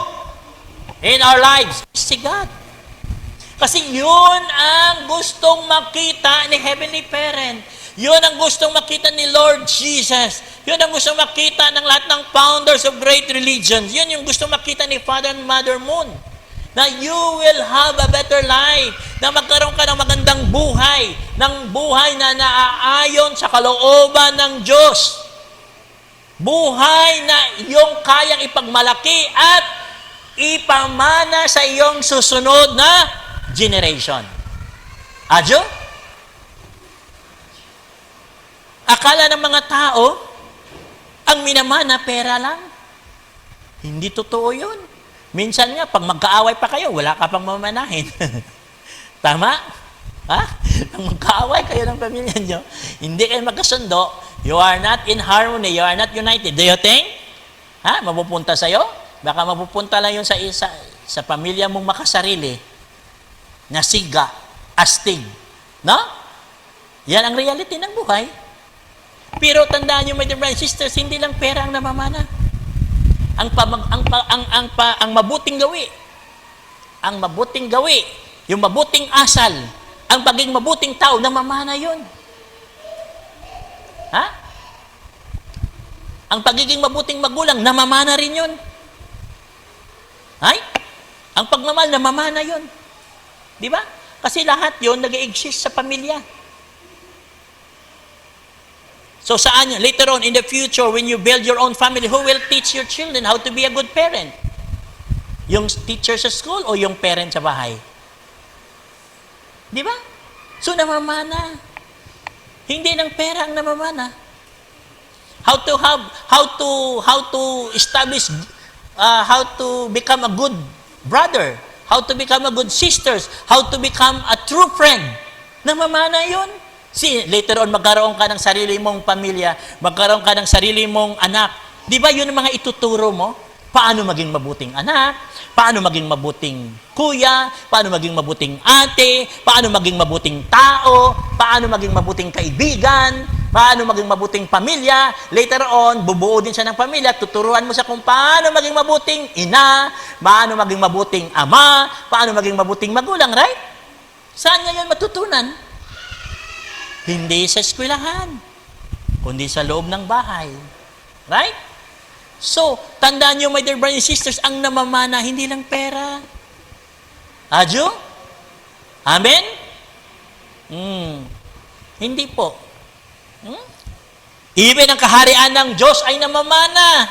in our lives, si God. Kasi yun ang gustong makita ni Heavenly Parent. Yun ang gustong makita ni Lord Jesus. Yun ang gustong makita ng lahat ng founders of great religions. Yun yung gustong makita ni Father and Mother Moon. Na you will have a better life. Na magkaroon ka ng magandang buhay. Ng buhay na naaayon sa kalooban ng Diyos. Buhay na iyong kayang ipagmalaki at ipamana sa iyong susunod na generation. Adyo? Akala ng mga tao, ang minamana pera lang. Hindi totoo yun. Minsan nga, pag magkaaway pa kayo, wala ka pang mamanahin. Tama? Ha? Pag magkaaway kayo ng pamilya nyo, hindi kayo magkasundo, you are not in harmony, you are not united. Do you think? Ha? Mapupunta sa'yo? Baka mapupunta lang yun sa pamilya mong makasarili na siga, astig. No? Yan ang reality ng buhay. Pero tandaan nyo, my dear brothers and sisters, hindi lang pera ang namamana. Ang mabuting gawi, yung mabuting asal, ang pagiging mabuting tao, namamana yun. Ha? Ang pagiging mabuting magulang, namamana rin yun. Ay? Ang pagmamahal, namamana yun. Di ba? Kasi lahat yun nag-exist sa pamilya. So saan yun? Later on, in the future, when you build your own family, who will teach your children how to be a good parent? Yung teacher sa school o yung parent sa bahay? Di ba? So namamana. Hindi ng pera ang namamana. How to establish, how to become a good brother, how to become a good sisters, how to become a true friend. Namamana yun. Later on, magkaroon ka ng sarili mong pamilya, magkaroon ka ng sarili mong anak. Di ba yun ang mga ituturo mo? Paano maging mabuting anak? Paano maging mabuting kuya? Paano maging mabuting ate? Paano maging mabuting tao? Paano maging mabuting kaibigan? Paano maging mabuting pamilya? Later on, bubuo din siya ng pamilya. Tuturuan mo siya kung paano maging mabuting ina, paano maging mabuting ama, paano maging mabuting magulang, right? Saan niya yun matutunan? Hindi sa eskwelahan, kundi sa loob ng bahay. Right? So, tandaan nyo, my dear brothers and sisters, ang namamana, hindi lang pera. Adyo? Amen? Hindi po. Even ang kaharian ng Diyos ay namamana.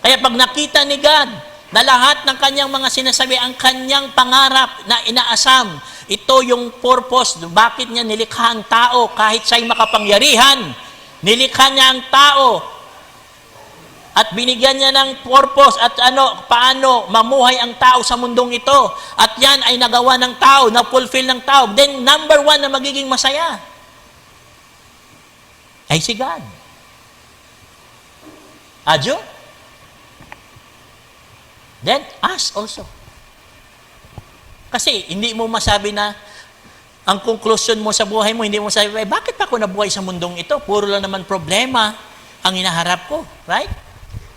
Kaya pag nakita ni God na lahat ng kanyang mga sinasabi, ang kanyang pangarap na inaasam, ito yung purpose, bakit niya nilikha ang tao kahit siya'y makapangyarihan. Nilikha niya ang tao at binigyan niya ng purpose at paano mamuhay ang tao sa mundong ito. At yan ay nagawa ng tao, na-fulfill ng tao. Then, number one na magiging masaya ay si God. Adyo? Then, us also. Kasi, hindi mo masabi na ang conclusion mo sa buhay mo, hindi mo sabi, bakit pa ako nabuhay sa mundong ito? Puro lang naman problema ang hinaharap ko. Right?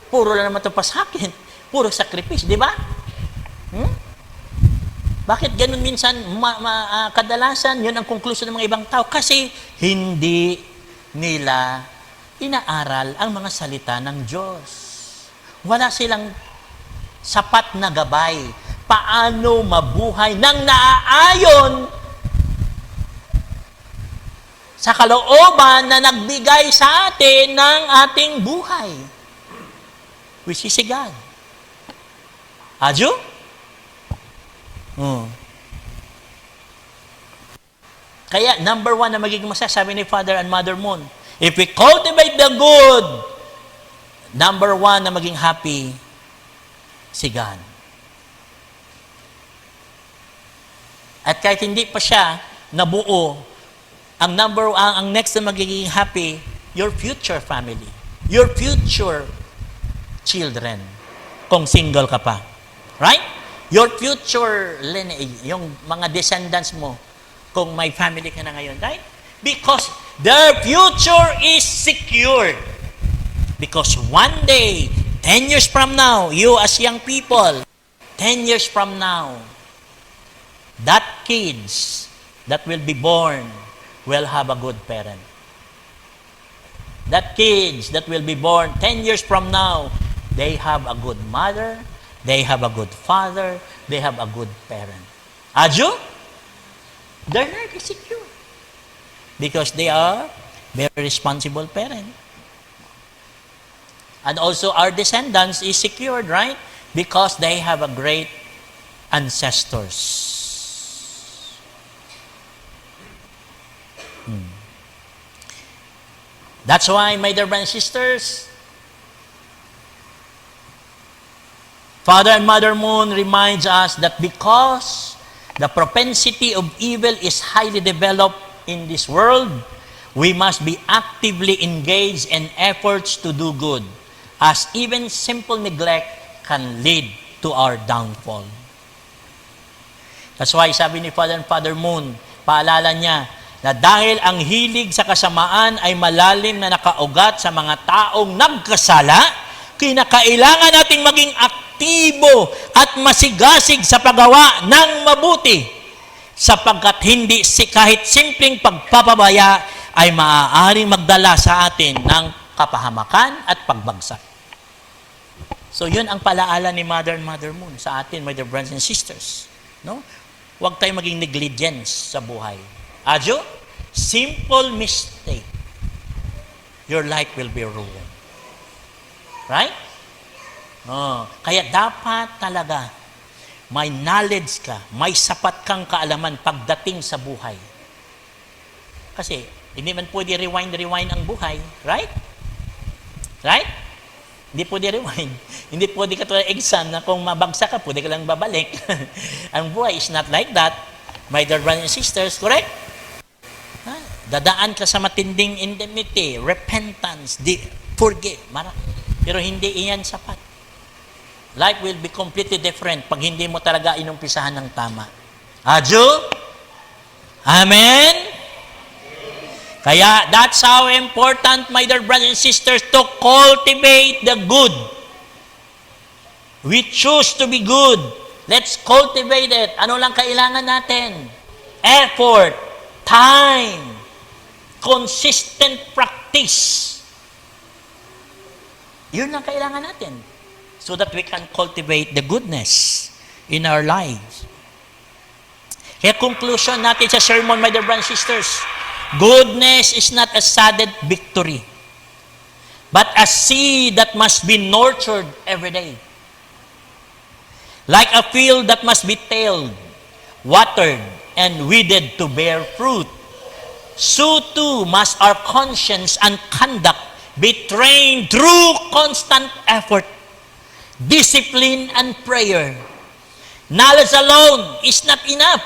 Puro lang naman ito pa sa akin. Puro sakripisyo. Di ba? Bakit ganun minsan, kadalasan, yun ang conclusion ng mga ibang tao? Kasi, hindi nila inaaral ang mga salita ng Diyos. Wala silang sapat na gabay. Paano mabuhay ng naaayon sa kalooban na nagbigay sa atin ng ating buhay, which is si God. Adyo? Kaya, number one na magiging masasabi ni Father and Mother Moon, if we cultivate the good, number one na maging happy, si God. At kahit hindi pa siya nabuo, ang next na magiging happy, your future family, your future children, kung single ka pa. Right? Your future lineage, yung mga descendants mo, kung may family ka na ngayon. Right? Because their future is secured. Because one day, 10 years from now, you as young people, 10 years from now, that kids that will be born will have a good parent. That kids that will be born 10 years from now, they have a good mother, they have a good father, they have a good parent. Aju? Their life is secure. Because they are very responsible parents. And also our descendants is secured, right? Because they have a great ancestors. That's why, my dear brothers and sisters, Father and Mother Moon reminds us that because the propensity of evil is highly developed in this world, we must be actively engaged in efforts to do good, as even simple neglect can lead to our downfall. That's why sabi ni Father and Father Moon, paalala niya, na dahil ang hilig sa kasamaan ay malalim na nakaugat sa mga taong nagkasala, kinakailangan nating maging aktibo at masigasig sa paggawa ng mabuti, sapagkat hindi kahit simpleng pagpapabaya ay maaaring magdala sa atin ng kapahamakan at pagbagsak. So yun ang palaala ni Mother and Mother Moon sa atin, my dear brothers and sisters. No? Huwag tayong maging negligence sa buhay. Adyo, simple mistake, your life will be ruined. Right? Kaya dapat talaga may knowledge ka, may sapat kang kaalaman pagdating sa buhay. Kasi hindi man pwede rewind ang buhay. Right? Right? Hindi pwede rewind. Hindi pwede ka tulad exam na kung mabagsak ka, pwede ka lang babalik. Ang buhay is not like that. My dear brothers and sisters, correct? Dadaan ka sa matinding indemnity, repentance, forgive. Pero hindi iyan sapat. Life will be completely different pag hindi mo talaga inumpisahan ng tama. Adyo? Amen? Kaya that's how important, my dear brothers and sisters, to cultivate the good. We choose to be good. Let's cultivate it. Ano lang kailangan natin? Effort, time, consistent practice. Yun lang kailangan natin so that we can cultivate the goodness in our lives. Kaya conclusion natin sa sermon, my dear brothers and sisters, goodness is not a sudden victory, but a seed that must be nurtured every day. Like a field that must be tilled, watered, and weeded to bear fruit, so too must our conscience and conduct be trained through constant effort, discipline, and prayer. Knowledge alone is not enough.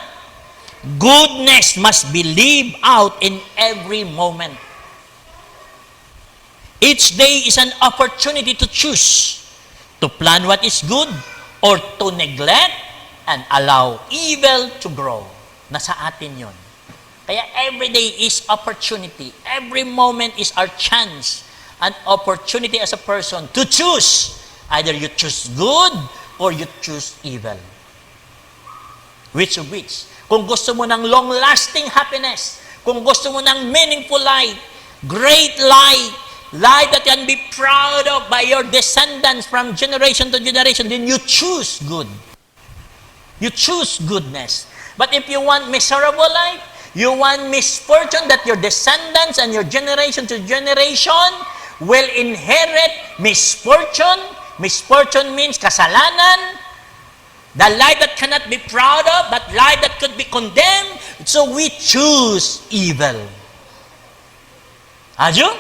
Goodness must be lived out in every moment. Each day is an opportunity to choose to plan what is good or to neglect and allow evil to grow. Nasa atin yun. Kaya every day is opportunity. Every moment is our chance, an opportunity as a person to choose. Either you choose good or you choose evil. Which of which? Kung gusto mo ng long-lasting happiness, kung gusto mo ng meaningful life, great life, life that can be proud of by your descendants from generation to generation, then you choose good. You choose goodness. But if you want miserable life, you want misfortune that your descendants and your generation to generation will inherit misfortune. Misfortune means kasalanan. The life that cannot be proud of, but life that could be condemned. So we choose evil. Adyo?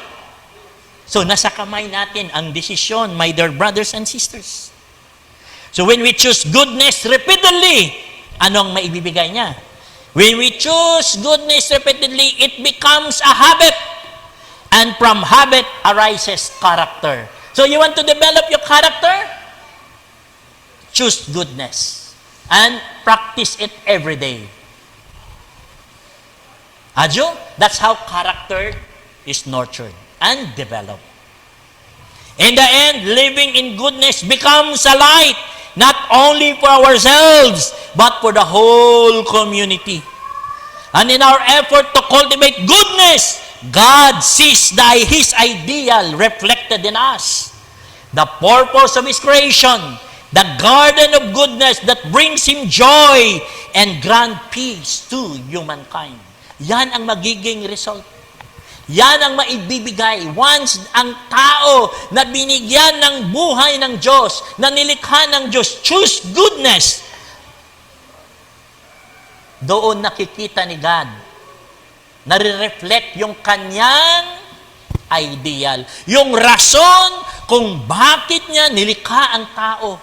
So nasa kamay natin ang desisyon, my dear brothers and sisters. So when we choose goodness repeatedly, anong maibibigay niya? When we choose goodness repeatedly, it becomes a habit. And from habit arises character. So you want to develop your character? Choose goodness. And practice it every day. Adyo? That's how character is nurtured and developed. In the end, living in goodness becomes a light, not only for ourselves, but for the whole community. And in our effort to cultivate goodness, God sees His ideal reflected in us. The purpose of His creation, the garden of goodness that brings Him joy and grant peace to humankind. Yan ang magiging result. Yan ang maibibigay once ang tao na binigyan ng buhay ng Diyos, na nilikha ng Diyos, choose goodness. Doon nakikita ni God, nare-reflect yung kanyang ideal. Yung rason kung bakit niya nilikha ang tao.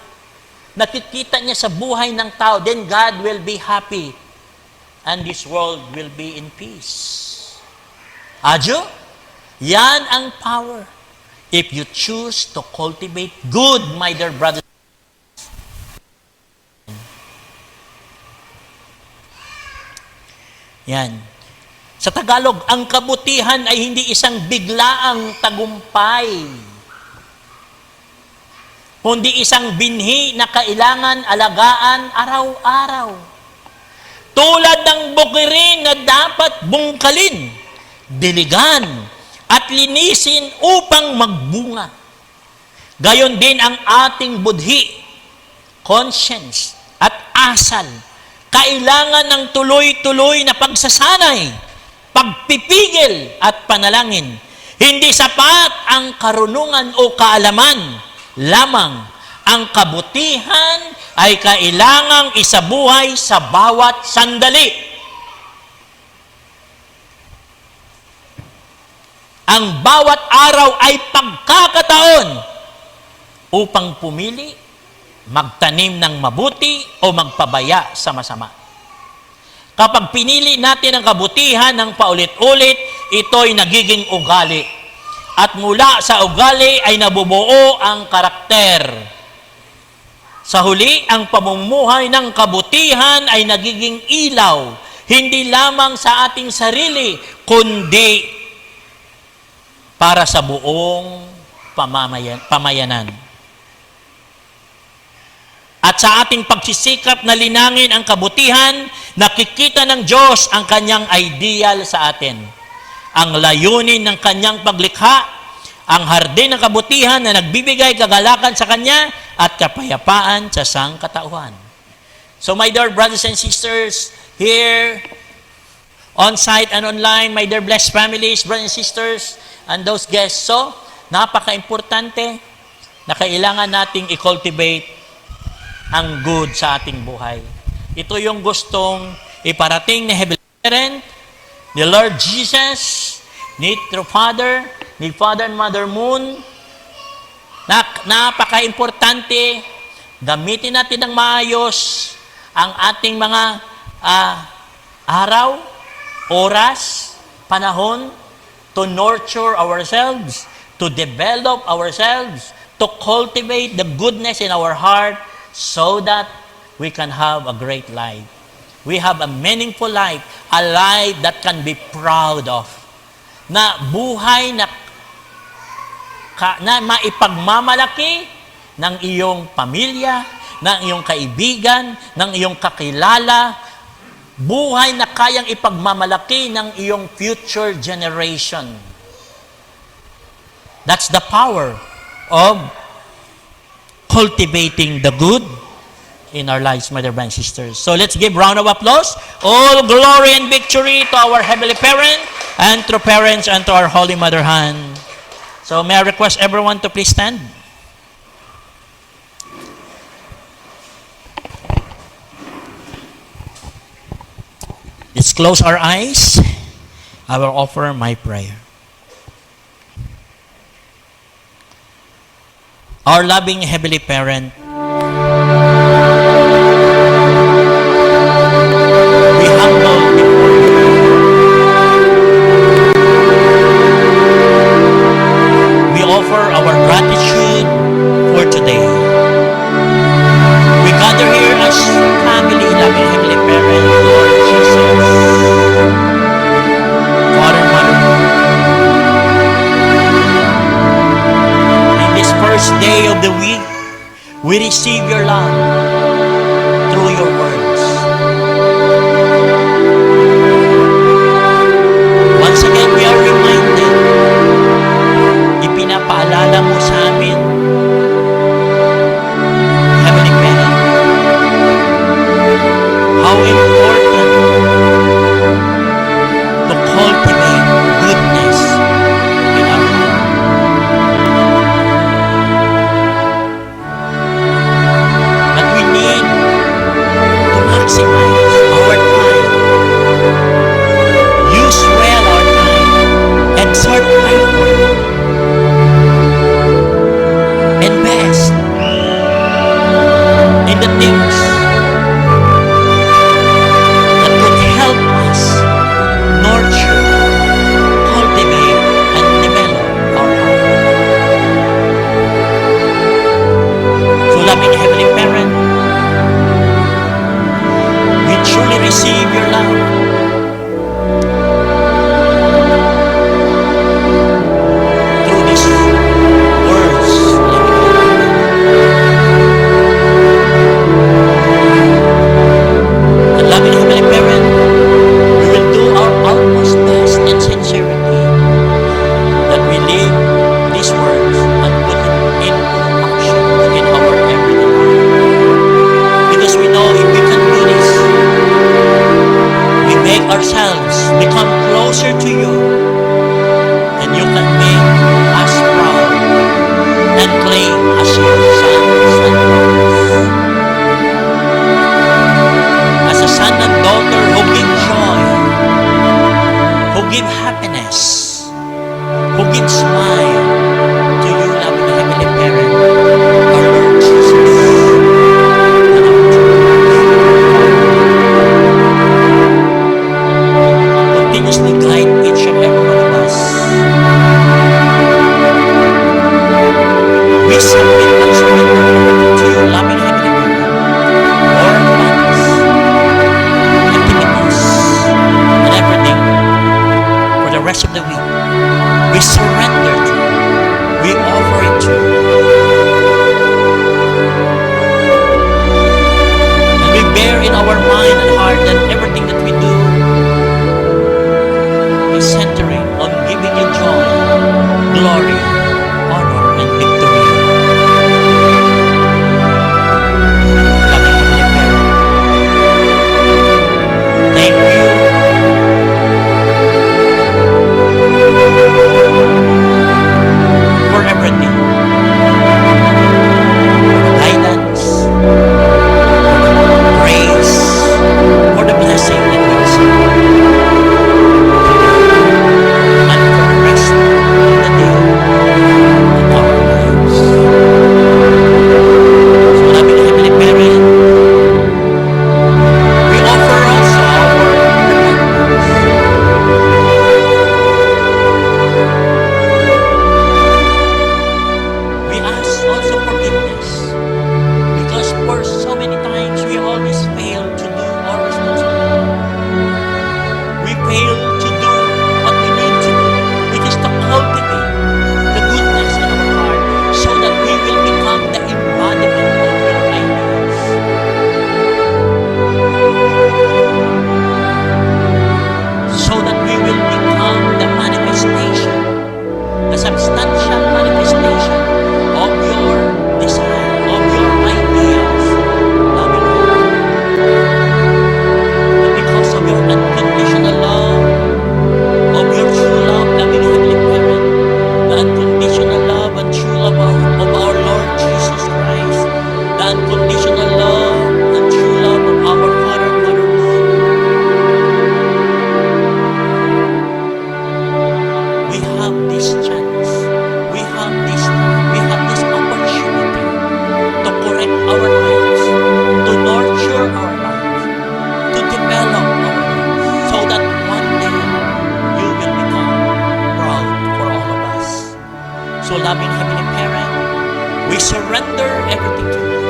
Nakikita niya sa buhay ng tao, then God will be happy. And this world will be in peace. Adyo? Yan ang power. If you choose to cultivate good, my dear brothers. Yan. Sa Tagalog, ang kabutihan ay hindi isang biglaang tagumpay, kundi isang binhi na kailangan alagaan araw-araw. Tulad ng bukirin na dapat bungkalin, diligan, at linisin upang magbunga. Gayon din ang ating budhi, conscience, at asal. Kailangan ng tuloy-tuloy na pagsasanay, pagpipigil at panalangin. Hindi sapat ang karunungan o kaalaman lamang. Ang kabutihan ay kailangang isabuhay sa bawat sandali. Ang bawat araw ay pagkakataon upang pumili, magtanim ng mabuti o magpabaya sa masama. Kapag pinili natin ang kabutihan ng paulit-ulit, ito'y nagiging ugali. At mula sa ugali ay nabubuo ang karakter. Sa huli, ang pamumuhay ng kabutihan ay nagiging ilaw, hindi lamang sa ating sarili, kundi para sa buong pamayanan. At sa ating pagsisikap na linangin ang kabutihan, nakikita ng Diyos ang kanyang ideal sa atin. Ang layunin ng kanyang paglikha, ang hardin ng kabutihan na nagbibigay kagalakan sa kanya at kapayapaan sa sangkatauhan. So my dear brothers and sisters, here, on-site and online, my dear blessed families, brothers and sisters, and those guests, so, napaka-importante na kailangan nating i-cultivate ang good sa ating buhay. Ito yung gustong iparating ni Heavenly Parent, ni Lord Jesus, ni True Father, ni Father and Mother Moon. Napaka-importante, gamitin natin ng maayos ang ating mga araw, oras, panahon, to nurture ourselves, to develop ourselves, to cultivate the goodness in our heart so that we can have a great life. We have a meaningful life, a life that can be proud of. Na buhay na maipagmamalaki ng iyong pamilya, ng iyong kaibigan, ng iyong kakilala, buhay na kayang ipagmamalaki ng iyong future generation. That's the power of cultivating the good in our lives, my dear brothers and sisters. So let's give round of applause. All glory and victory to our Heavenly Parent and to parents and to our Holy Mother hand. So may I request everyone to please stand. Let's close our eyes. I will offer my prayer. Our loving Heavenly Parent, we humble offer our gratitude for today. We gather here as family, loving Heavenly Parent, Lord Jesus, Father, Mother. In this first day of the week, we receive your love through your words. Once again, we are reminded, ipinapaalala mo sa amin, Heavenly Parent, how important to cultivate goodness in our heart. That we So loving Heavenly Parent, we surrender everything to you,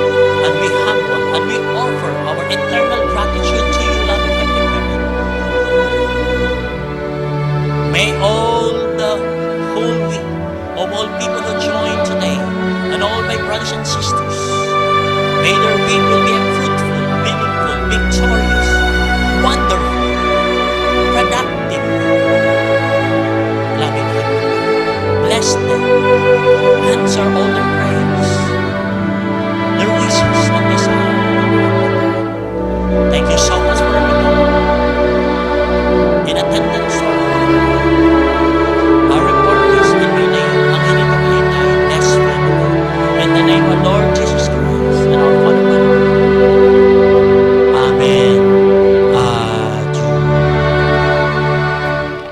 and we humble, and we offer our eternal gratitude to you, loving Heavenly Parent. May all the whole week of all people who joined today, and all my brothers and sisters, may their week will be fruitful, meaningful, victorious, wonderful, productive, loving Heavenly Parent. Bless them, answer all their prayers, their wishes and desires. Thank you so much for everything. In attendance, our report is in my name, ang hinituin na best family. In the name of Lord Jesus Christ and our Father God. Amen.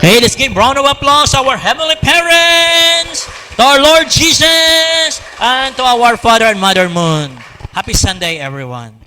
Okay, let's give round of applause to our heavenly parents, to our Lord Jesus, and to our Father and Mother Moon. Happy Sunday, everyone.